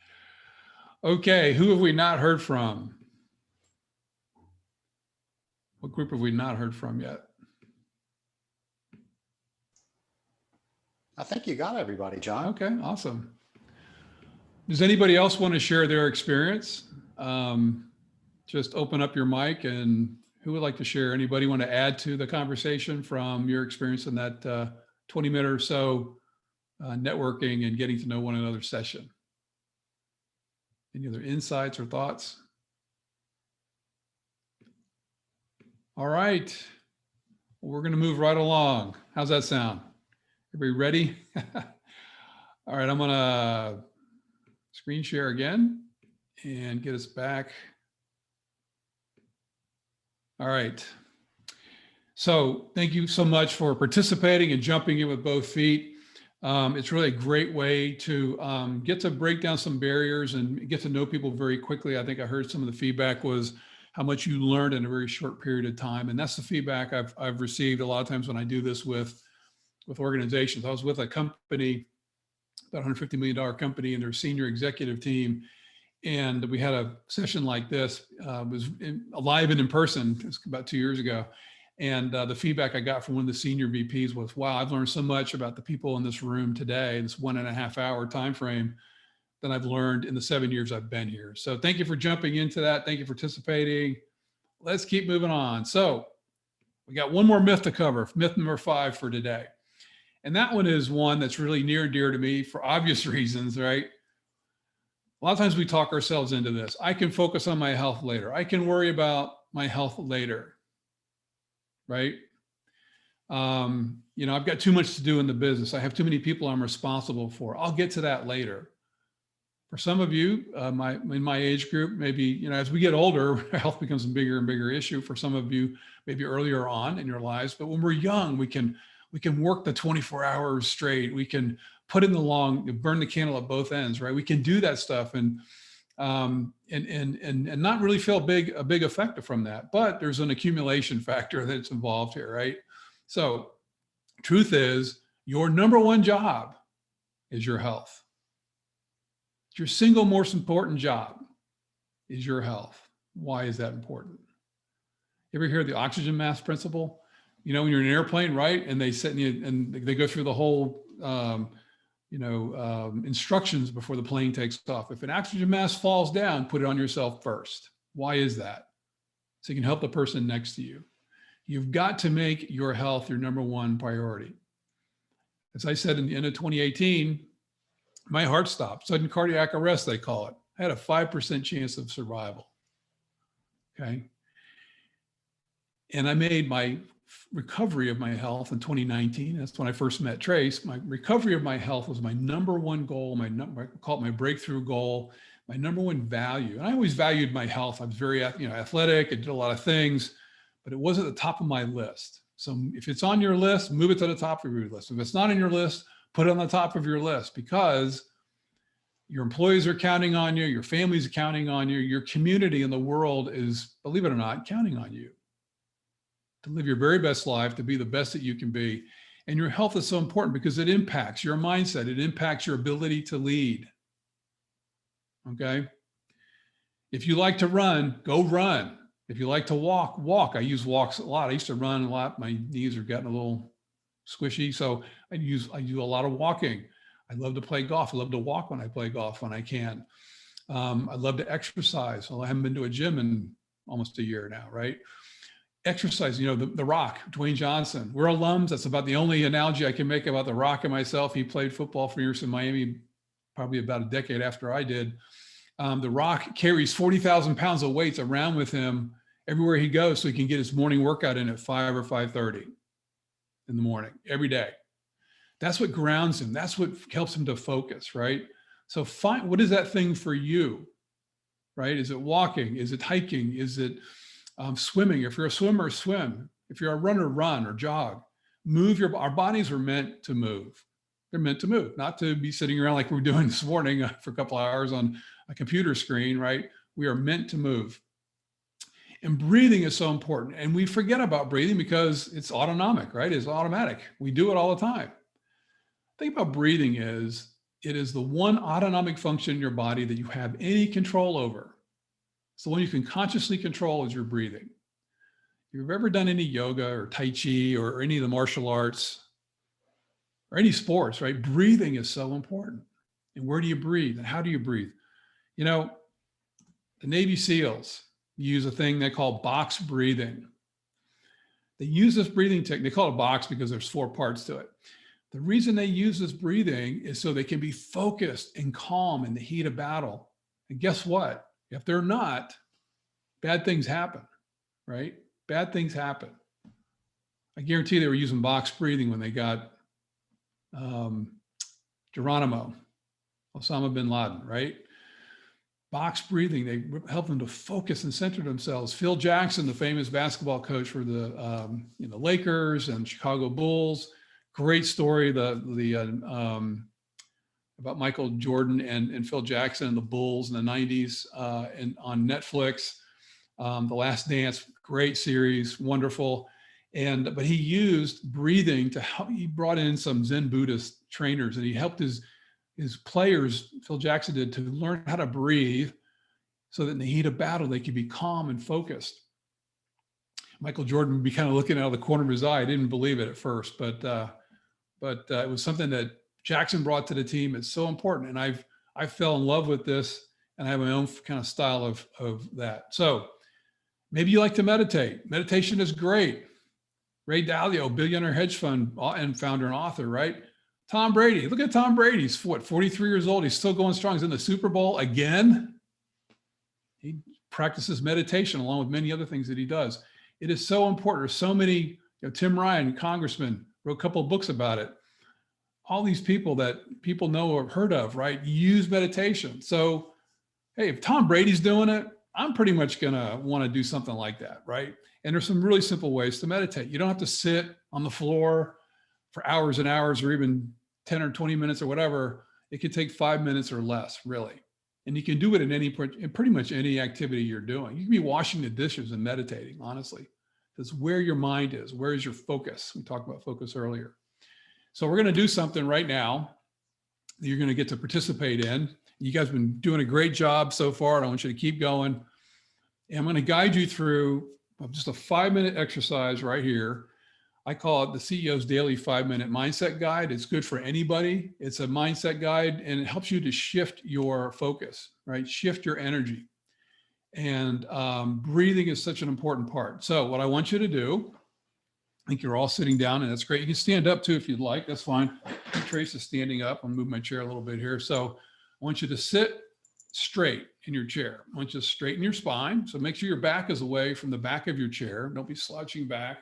Okay, who have we not heard from? What group have we not heard from yet? I think you got everybody, John. Okay, awesome. Does anybody else want to share their experience? Just open up your mic, and who would like to share? Anybody want to add to the conversation from your experience in that 20-minute or so networking and getting to know one another session? Any other insights or thoughts? All right, we're going to move right along. How's that sound? Everybody ready? All right, I'm going to screen share again and get us back. All right. So thank you so much for participating and jumping in with both feet. It's really a great way to get to break down some barriers and get to know people very quickly. I think I heard some of the feedback was how much you learned in a very short period of time. And that's the feedback I've received a lot of times when I do this with organizations. I was with a company, about $150 million company, and their senior executive team. And we had a session like this, was live and in person. It was about 2 years ago. And the feedback I got from one of the senior VPs was, wow, I've learned so much about the people in this room today, this 1.5 hour time frame, than I've learned in the 7 years I've been here. So thank you for jumping into that. Thank you for participating. Let's keep moving on. So we got one more myth to cover, myth number 5 for today. And that one is one that's really near and dear to me for obvious reasons, right? A lot of times we talk ourselves into this. I can focus on my health later. I can worry about my health later, right? I've got too much to do in the business. I have too many people I'm responsible for. I'll get to that later. For some of you, in my age group, maybe, as we get older, health becomes a bigger and bigger issue. For some of you, maybe earlier on in your lives. But when we're young, we can work the 24 hours straight. We can put in burn the candle at both ends, right? We can do that stuff and not really feel a big effect from that. But there's an accumulation factor that's involved here, right? So truth is, your number one job is your health. Your single most important job is your health. Why is that important? You ever hear the oxygen mask principle? When you're in an airplane, right? And they sit and they go through the whole, instructions before the plane takes off. If an oxygen mask falls down, put it on yourself first. Why is that? So you can help the person next to you. You've got to make your health your number one priority. As I said in the end of 2018, my heart stopped. Sudden cardiac arrest, they call it. I had a 5% chance of survival. Okay. And I made my recovery of my health in 2019. That's when I first met Trace. My recovery of my health was my number one goal. I call it my breakthrough goal, my number one value. And I always valued my health. I was very, athletic. I did a lot of things, but it wasn't at the top of my list. So if it's on your list, move it to the top of your list. If it's not on your list, put it on the top of your list, because your employees are counting on you, your family's counting on you, your community in the world is, believe it or not, counting on you to live your very best life, to be the best that you can be. And your health is so important because it impacts your mindset. It impacts your ability to lead. Okay. If you like to run, go run. If you like to walk, walk. I use walks a lot. I used to run a lot. My knees are getting a little squishy. So I do a lot of walking. I love to play golf. I love to walk when I play golf when I can. I love to exercise. Well, I haven't been to a gym in almost a year now, right? Exercise, the Rock, Dwayne Johnson. We're alums. That's about the only analogy I can make about the Rock and myself. He played football for years in Miami, probably about a decade after I did. The Rock carries 40,000 pounds of weights around with him everywhere he goes so he can get his morning workout in at 5 or 5:30 in the morning every day. That's what grounds him. That's what helps him to focus, right? So find, what is that thing for you, right? Is it walking? Is it hiking? Is it swimming? If you're a swimmer, swim. If you're a runner, run or jog. Our bodies are meant to move. They're meant to move, not to be sitting around like we're doing this morning for a couple of hours on a computer screen, right? We are meant to move. And breathing is so important. And we forget about breathing because it's autonomic, right? It's automatic. We do it all the time. The thing about breathing is it is the one autonomic function in your body that you have any control over. It's the one you can consciously control is your breathing. If you've ever done any yoga or Tai Chi or any of the martial arts or any sports, right? Breathing is so important. And where do you breathe? And how do you breathe? The Navy SEALs use a thing they call box breathing. They use this breathing technique. They call it box because there's 4 parts to it. The reason they use this breathing is so they can be focused and calm in the heat of battle. And guess what? If they're not, bad things happen, right? Bad things happen. I guarantee they were using box breathing when they got Geronimo, Osama bin Laden, right? Box breathing, they help them to focus and center themselves. Phil Jackson, the famous basketball coach for the Lakers and Chicago Bulls, great story. About Michael Jordan and Phil Jackson and the Bulls in the 90s and on Netflix. The Last Dance, great series, wonderful. But he used breathing to help. He brought in some Zen Buddhist trainers and he helped his players, Phil Jackson did, to learn how to breathe so that in the heat of battle, they could be calm and focused. Michael Jordan would be kind of looking out of the corner of his eye. I didn't believe it at first, but it was something that Jackson brought to the team. It's so important. And I fell in love with this and I have my own kind of style of that. So maybe you like to meditate. Meditation is great. Ray Dalio, billionaire hedge fund and founder and author, right? Tom Brady, look at Tom Brady. He's 43 years old. He's still going strong. He's in the Super Bowl again. He practices meditation along with many other things that he does. It is so important. There's so many, Tim Ryan, congressman, wrote a couple of books about it. All these people that people know or have heard of, right? Use meditation. So, hey, if Tom Brady's doing it, I'm pretty much going to want to do something like that, right? And there's some really simple ways to meditate. You don't have to sit on the floor for hours and hours or even 10 or 20 minutes or whatever. It could take 5 minutes or less, really. And you can do it in pretty much any activity you're doing. You can be washing the dishes and meditating, honestly. That's where your mind is. Where is your focus? We talked about focus earlier. So we're going to do something right now that you're going to get to participate in. You guys have been doing a great job so far, and I want you to keep going. And I'm going to guide you through just a 5-minute exercise right here. I call it the CEO's Daily 5-Minute Mindset Guide. It's good for anybody. It's a mindset guide, and it helps you to shift your focus, right? Shift your energy. And breathing is such an important part. So what I want you to do, I think you're all sitting down, and that's great. You can stand up too if you'd like. That's fine. Trace is standing up. I'll move my chair a little bit here. So I want you to sit straight in your chair. I want you to straighten your spine. So make sure your back is away from the back of your chair. Don't be slouching back.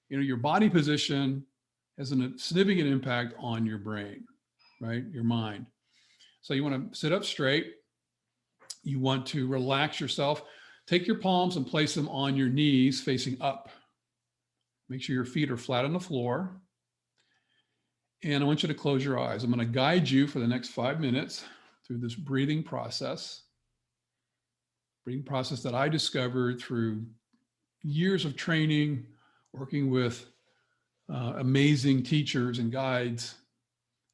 Your body position has a significant impact on your brain, right? Your mind. So you want to sit up straight. You want to relax yourself. Take your palms and place them on your knees facing up. Make sure your feet are flat on the floor. And I want you to close your eyes. I'm going to guide you for the next 5 minutes through this breathing process that I discovered through years of training, working with amazing teachers and guides.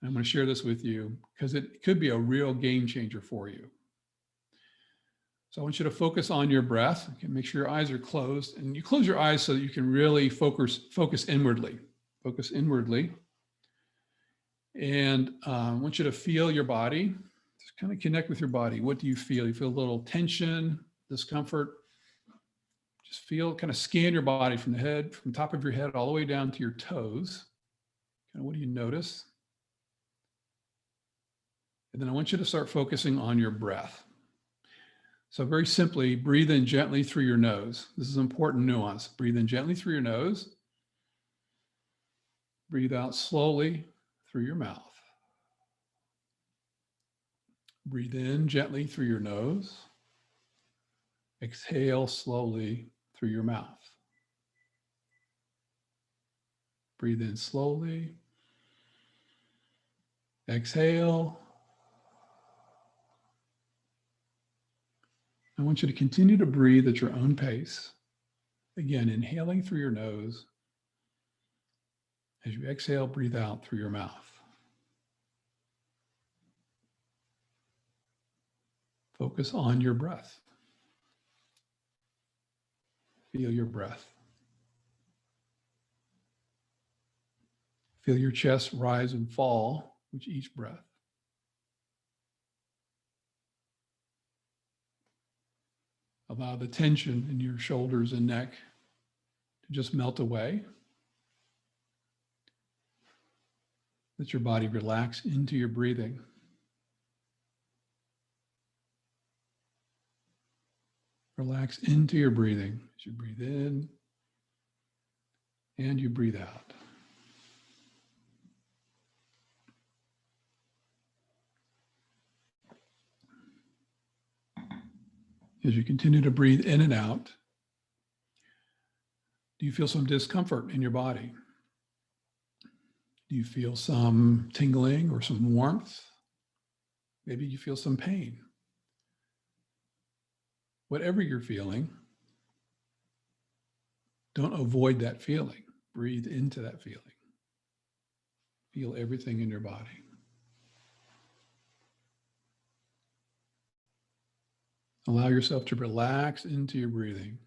And I'm going to share this with you because it could be a real game changer for you. So I want you to focus on your breath. Okay, make sure your eyes are closed, and you close your eyes so that you can really focus inwardly. Focus inwardly. And I want you to feel your body. Just kind of connect with your body. What do you feel? You feel a little tension, discomfort. Just feel, kind of scan your body from the head, from the top of your head all the way down to your toes. Kind of what do you notice? And then I want you to start focusing on your breath. So very simply, breathe in gently through your nose. This is an important nuance. Breathe in gently through your nose. Breathe out slowly through your mouth. Breathe in gently through your nose. Exhale slowly through your mouth. Breathe in slowly. Exhale. I want you to continue to breathe at your own pace. Again, inhaling through your nose. As you exhale, breathe out through your mouth. Focus on your breath. Feel your breath. Feel your chest rise and fall with each breath. Allow the tension in your shoulders and neck to just melt away. Let your body relax into your breathing. Relax into your breathing as you breathe in and you breathe out. As you continue to breathe in and out, do you feel some discomfort in your body? Do you feel some tingling or some warmth? Maybe you feel some pain. Whatever you're feeling, don't avoid that feeling. Breathe into that feeling. Feel everything in your body. Allow yourself to relax into your breathing.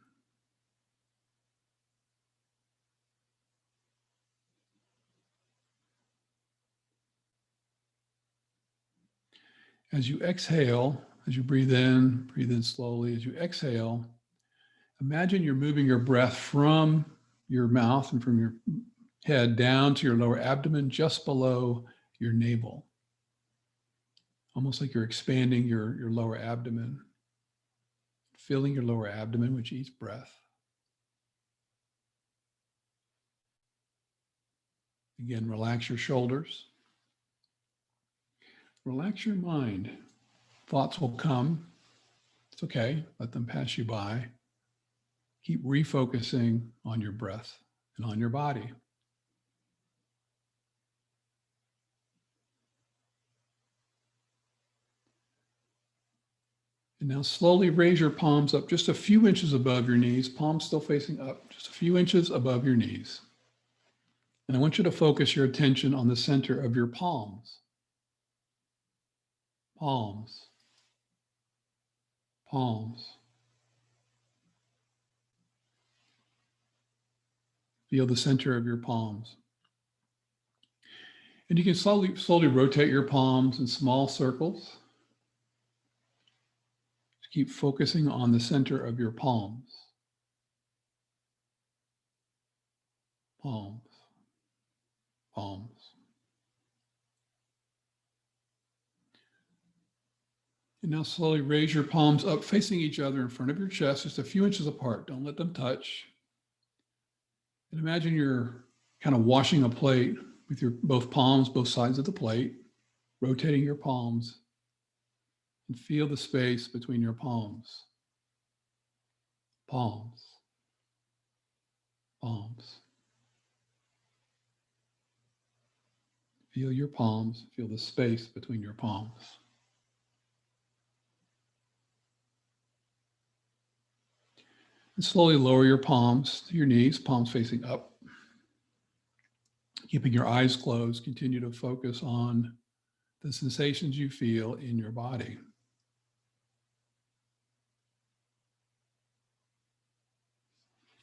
As you exhale, as you breathe in slowly. As you exhale, imagine you're moving your breath from your mouth and from your head down to your lower abdomen, just below your navel. Almost like you're expanding your lower abdomen. Filling your lower abdomen with each breath. Again, relax your shoulders. Relax your mind. Thoughts will come. It's okay. Let them pass you by. Keep refocusing on your breath and on your body. And now slowly raise your palms up just a few inches above your knees, palms still facing up, just a few inches above your knees. And I want you to focus your attention on the center of your palms. Palms. Palms. Feel the center of your palms. And you can slowly rotate your palms in small circles. Keep focusing on the center of your palms. Palms. Palms. And now slowly raise your palms up facing each other in front of your chest, just a few inches apart. Don't let them touch. And imagine you're kind of washing a plate with your both palms, both sides of the plate, rotating your palms. And feel the space between your palms. Palms. Palms. Feel your palms. Feel the space between your palms. And slowly lower your palms to your knees, palms facing up. Keeping your eyes closed, continue to focus on the sensations you feel in your body.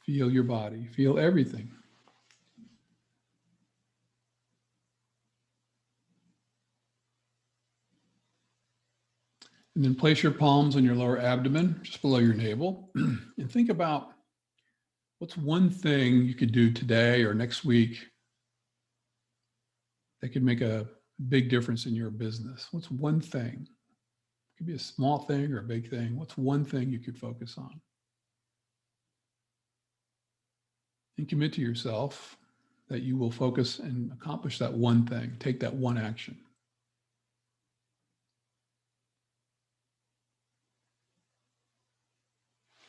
Feel your body, feel everything. And then place your palms on your lower abdomen, just below your navel, and think about what's one thing you could do today or next week that could make a big difference in your business. What's one thing? It could be a small thing or a big thing. What's one thing you could focus on? And commit to yourself that you will focus and accomplish that one thing, take that one action.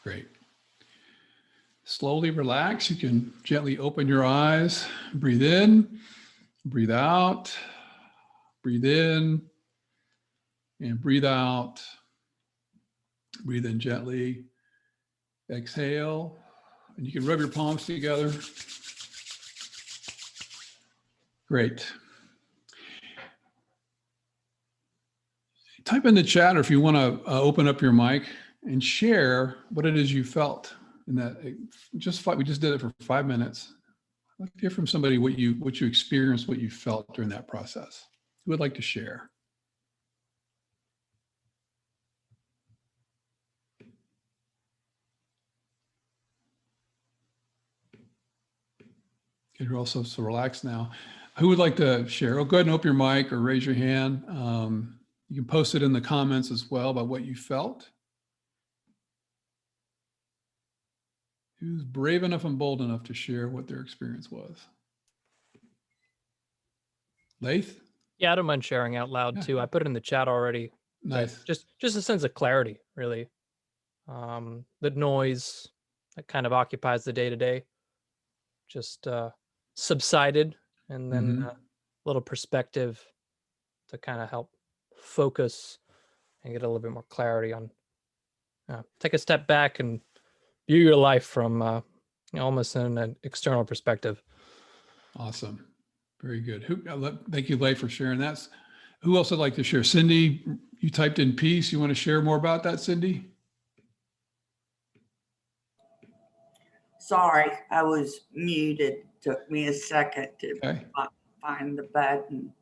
Great. Slowly relax. You can gently open your eyes, breathe in, breathe out, breathe in, and breathe out. Breathe in gently. Exhale. And you can rub your palms together. Great. Type in the chat, or if you want to open up your mic and share what it is you felt in that. We just did it for 5 minutes. I'd like to hear from somebody what you experienced, what you felt during that process. Who would like to share? Okay, you're also so relaxed now. Who would like to share? Oh, go ahead and open your mic or raise your hand. You can post it in the comments as well about what you felt. Who's brave enough and bold enough to share what their experience was? Laith? Yeah, I don't mind sharing out loud too. I put it in the chat already. Nice. Just a sense of clarity, really. The noise that kind of occupies the day to day just subsided, and then a little perspective to kind of help focus and get a little bit more clarity on. Take a step back and view your life from almost in an external perspective. Awesome. Very good. Thank you, Leigh, for sharing that. Who else would like to share? Cindy, you typed in peace. You want to share more about that, Cindy? Sorry, I was muted. Took me a second to Okay. find the button.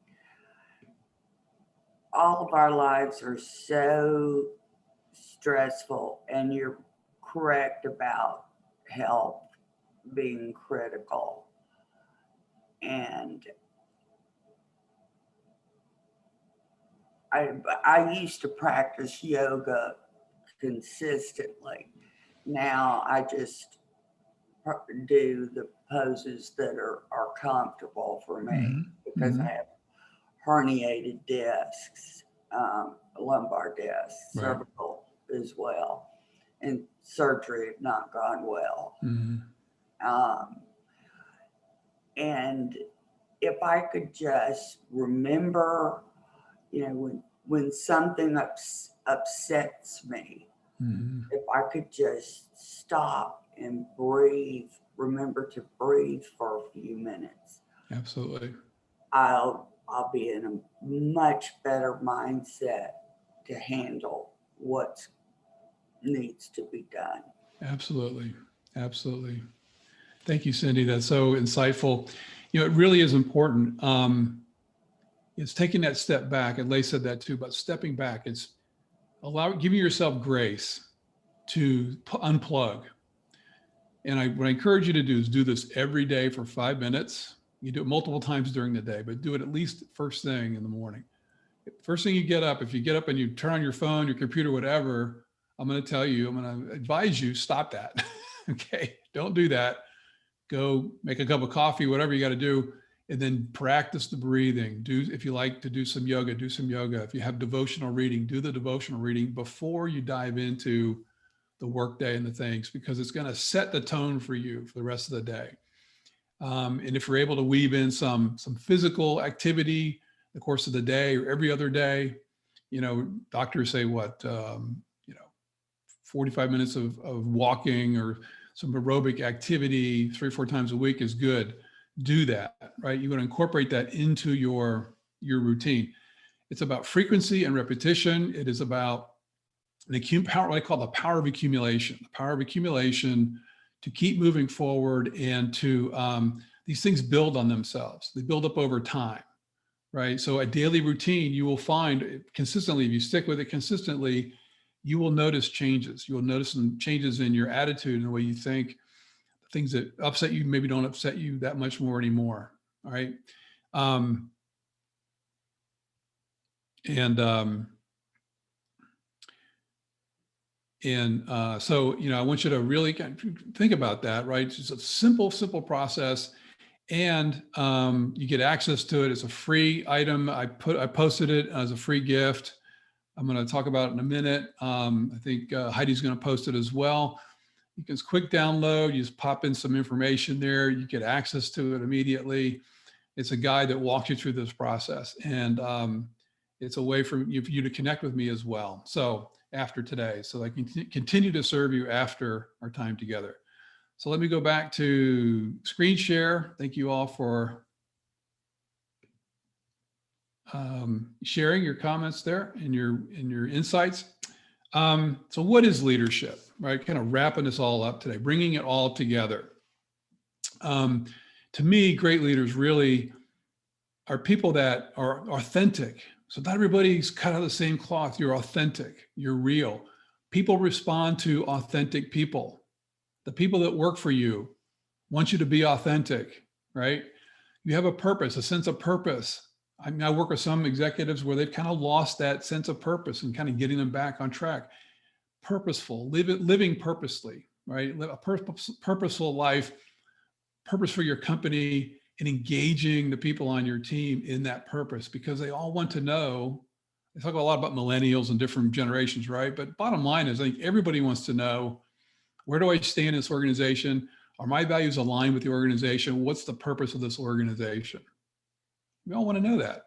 All of our lives are so stressful, and you're correct about health being critical. And I used to practice yoga consistently. Now I just do the poses that are comfortable for me because I have herniated discs, lumbar discs, cervical as well, and surgery have not gone well. And if I could just remember, when something upsets me, if I could just stop and breathe, remember to breathe for a few minutes. Absolutely. I'll be in a much better mindset to handle what needs to be done. Absolutely. Absolutely. Thank you, Cindy. That's so insightful. It really is important. It's taking that step back, and Leigh said that too, but stepping back, it's giving yourself grace to unplug. And what I encourage you to do is do this every day for 5 minutes. You do it multiple times during the day, but do it at least first thing in the morning. First thing you get up, if you get up and you turn on your phone, your computer, whatever, I'm going to advise you, stop that. Okay. Don't do that. Go make a cup of coffee, whatever you got to do, and then practice the breathing. If you like to do some yoga, do some yoga. If you have devotional reading, do the devotional reading before you dive into the workday and the things, because it's going to set the tone for you for the rest of the day. And if you're able to weave in some physical activity the course of the day or every other day, doctors say 45 minutes of walking or some aerobic activity 3 or 4 times a week is good. Do that, right? You want to incorporate that into your routine. It's about frequency and repetition. It is about what I call the power of accumulation. The power of accumulation to keep moving forward and to, these things build on themselves. They build up over time, right? So a daily routine, you will find consistently, if you stick with it consistently, you will notice changes. You will notice some changes in your attitude and the way you think. Things that upset you maybe don't upset you that much more anymore. All right. So, you know, I want you to really think about that, right? It's just a simple process, and you get access to it. It's a free item. I posted it as a free gift. I'm going to talk about it in a minute. I think Heidi's going to post it as well. You can quick download. You just pop in some information there. You get access to it immediately. It's a guide that walks you through this process, and it's a way for you to connect with me as well. So after today, so I can continue to serve you after our time together. So let me go back to screen share. Thank you all for sharing your comments there and your insights. So what is leadership, right? Kind of wrapping this all up today, bringing it all together. To me, great leaders really are people that are authentic. So not everybody's cut out of the same cloth. You're authentic, you're real. People respond to authentic people. The people that work for you want you to be authentic, right? You have a purpose, a sense of purpose. I mean, I work with some executives where they've kind of lost that sense of purpose and kind of getting them back on track. Purposeful, living purposely, right? Live a purposeful life, purpose for your company, and engaging the people on your team in that purpose, because they all want to know. They talk a lot about millennials and different generations, right? But bottom line is, I think everybody wants to know, where do I stand in this organization? Are my values aligned with the organization? What's the purpose of this organization? We all want to know that.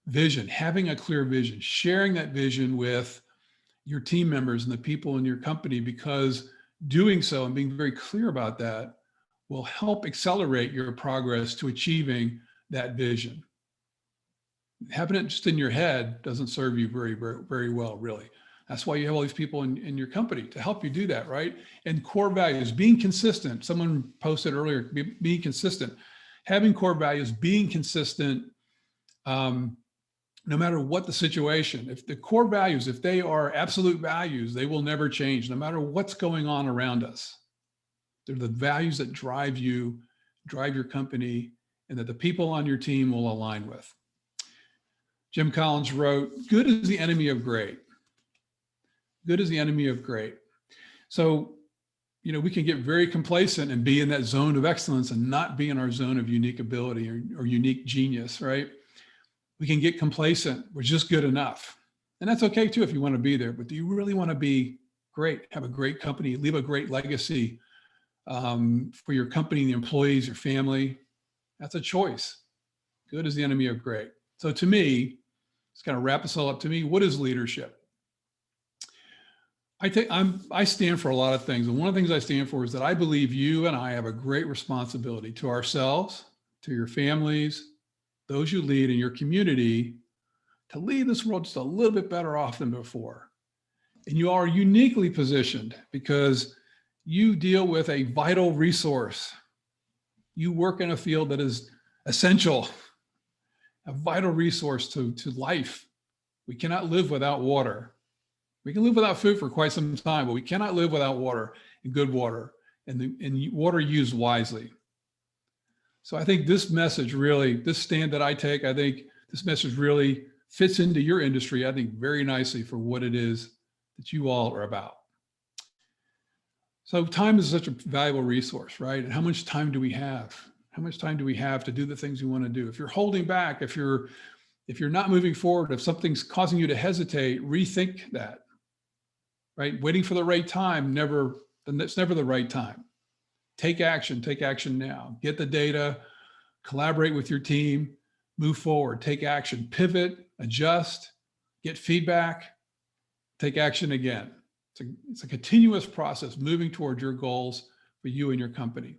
Vision, having a clear vision, sharing that vision with your team members and the people in your company, because doing so and being very clear about that will help accelerate your progress to achieving that vision. Having it just in your head doesn't serve you very, very, very well, really. That's why you have all these people in your company to help you do that, right? And core values, being consistent. Someone posted earlier, being consistent. Having core values, being consistent, no matter what the situation. If the core values, if they are absolute values, they will never change, no matter what's going on around us. They're the values that drive you, drive your company, and that the people on your team will align with. Jim Collins wrote, "Good is the enemy of great." Good is the enemy of great. So, you know, we can get very complacent and be in that zone of excellence and not be in our zone of unique ability or unique genius, right? We can get complacent. We're just good enough. And that's okay too if you want to be there, but do you really want to be great, have a great company, leave a great legacy for your company, the employees, your family? That's a choice. Good is the enemy of great. So to me, it's kind of wrap us all up. To me, what is leadership? I stand for a lot of things. And one of the things I stand for is that I believe you and I have a great responsibility to ourselves, to your families, those you lead in your community, to leave this world just a little bit better off than before. And you are uniquely positioned because you deal with a vital resource. You work in a field that is essential, a vital resource to life. We cannot live without water. We can live without food for quite some time, but we cannot live without water, and good water, and water used wisely. So I think this message really, this stand that I take, I think this message really fits into your industry, I think, very nicely for what it is that you all are about. So time is such a valuable resource, right? And how much time do we have? How much time do we have to do the things we want to do? If you're holding back, if you're not moving forward, if something's causing you to hesitate, rethink that. Right? Waiting for the right time, it's never the right time. Take action now. Get the data, collaborate with your team, move forward, take action, pivot, adjust, get feedback, take action again. It's a continuous process moving towards your goals for you and your company.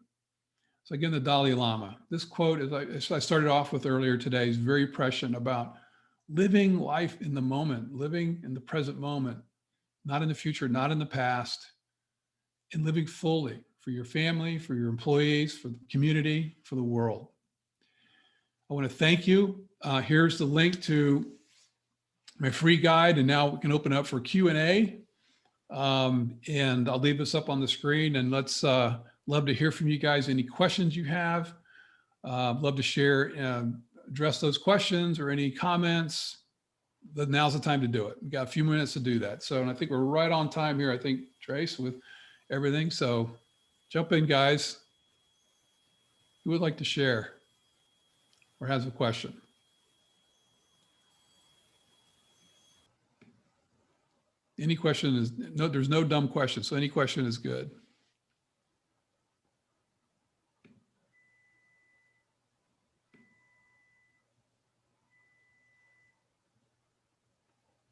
So again, the Dalai Lama, this quote, as I started off with earlier today, is very prescient about living life in the moment, living in the present moment, not in the future, not in the past, and living fully for your family, for your employees, for the community, for the world. I want to thank you. Here's the link to my free guide, and now we can open up for Q&A. And I'll leave this up on the screen, and let's love to hear from you guys. Any questions you have, love to share, address those questions or any comments. But now's the time to do it. We've got a few minutes to do that. So, and I think we're right on time here, I think, Trace, with everything. So jump in, guys. Who would like to share or has a question? Any question is, no, there's no dumb question. So any question is good.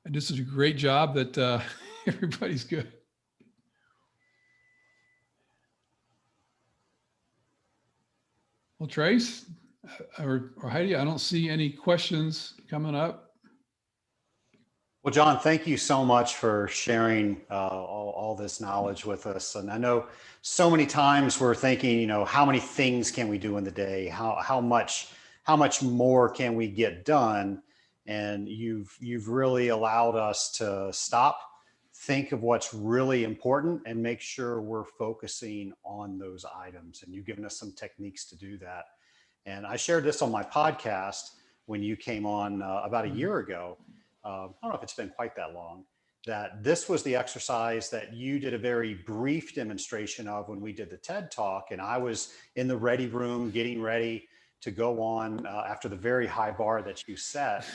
And this is a great job that everybody's good. Well, Trace or Heidi, I don't see any questions coming up. Well, John, thank you so much for sharing all this knowledge with us. And I know so many times we're thinking, you know, how many things can we do in the day? How much more can we get done? And you've really allowed us to stop, think of what's really important, and make sure we're focusing on those items. And you've given us some techniques to do that. And I shared this on my podcast when you came on about a year ago. I don't know if it's been quite that long, that this was the exercise that you did a very brief demonstration of when we did the TED Talk. And I was in the ready room getting ready to go on after the very high bar that you set.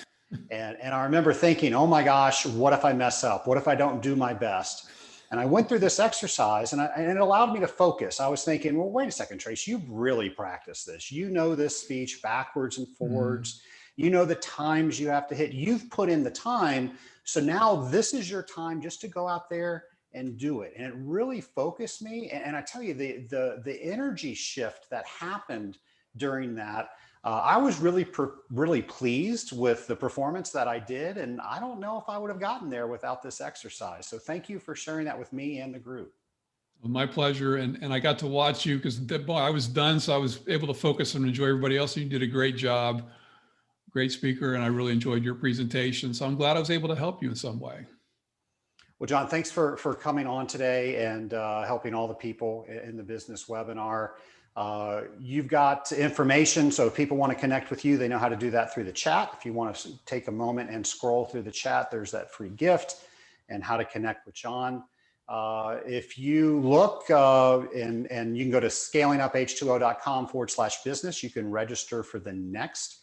And I remember thinking, oh my gosh, what if I mess up? What if I don't do my best? And I went through this exercise and it allowed me to focus. I was thinking, well, wait a second, Trace, you've really practiced this. You know this speech backwards and forwards. You know the times you have to hit. You've put in the time. So now this is your time just to go out there and do it. And it really focused me. And I tell you, the energy shift that happened during that, I was really pleased with the performance that I did. And I don't know if I would have gotten there without this exercise. So thank you for sharing that with me and the group. Well, my pleasure. And I got to watch you because I was done. So I was able to focus and enjoy everybody else. You did a great job. Great speaker. And I really enjoyed your presentation. So I'm glad I was able to help you in some way. Well, John, thanks for coming on today and helping all the people in the business webinar. You've got information, so if people want to connect with you, they know how to do that through the chat. If you want to take a moment and scroll through the chat, there's that free gift and how to connect with John. If you look and you can go to scalinguph2o.com/business, you can register for the next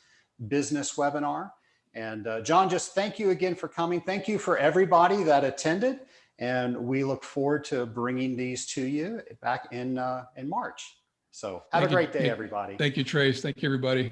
business webinar. And John, just thank you again for coming. Thank you for everybody that attended. And we look forward to bringing these to you back in March. So have a great day, everybody. Thank you, Trace. Thank you, everybody.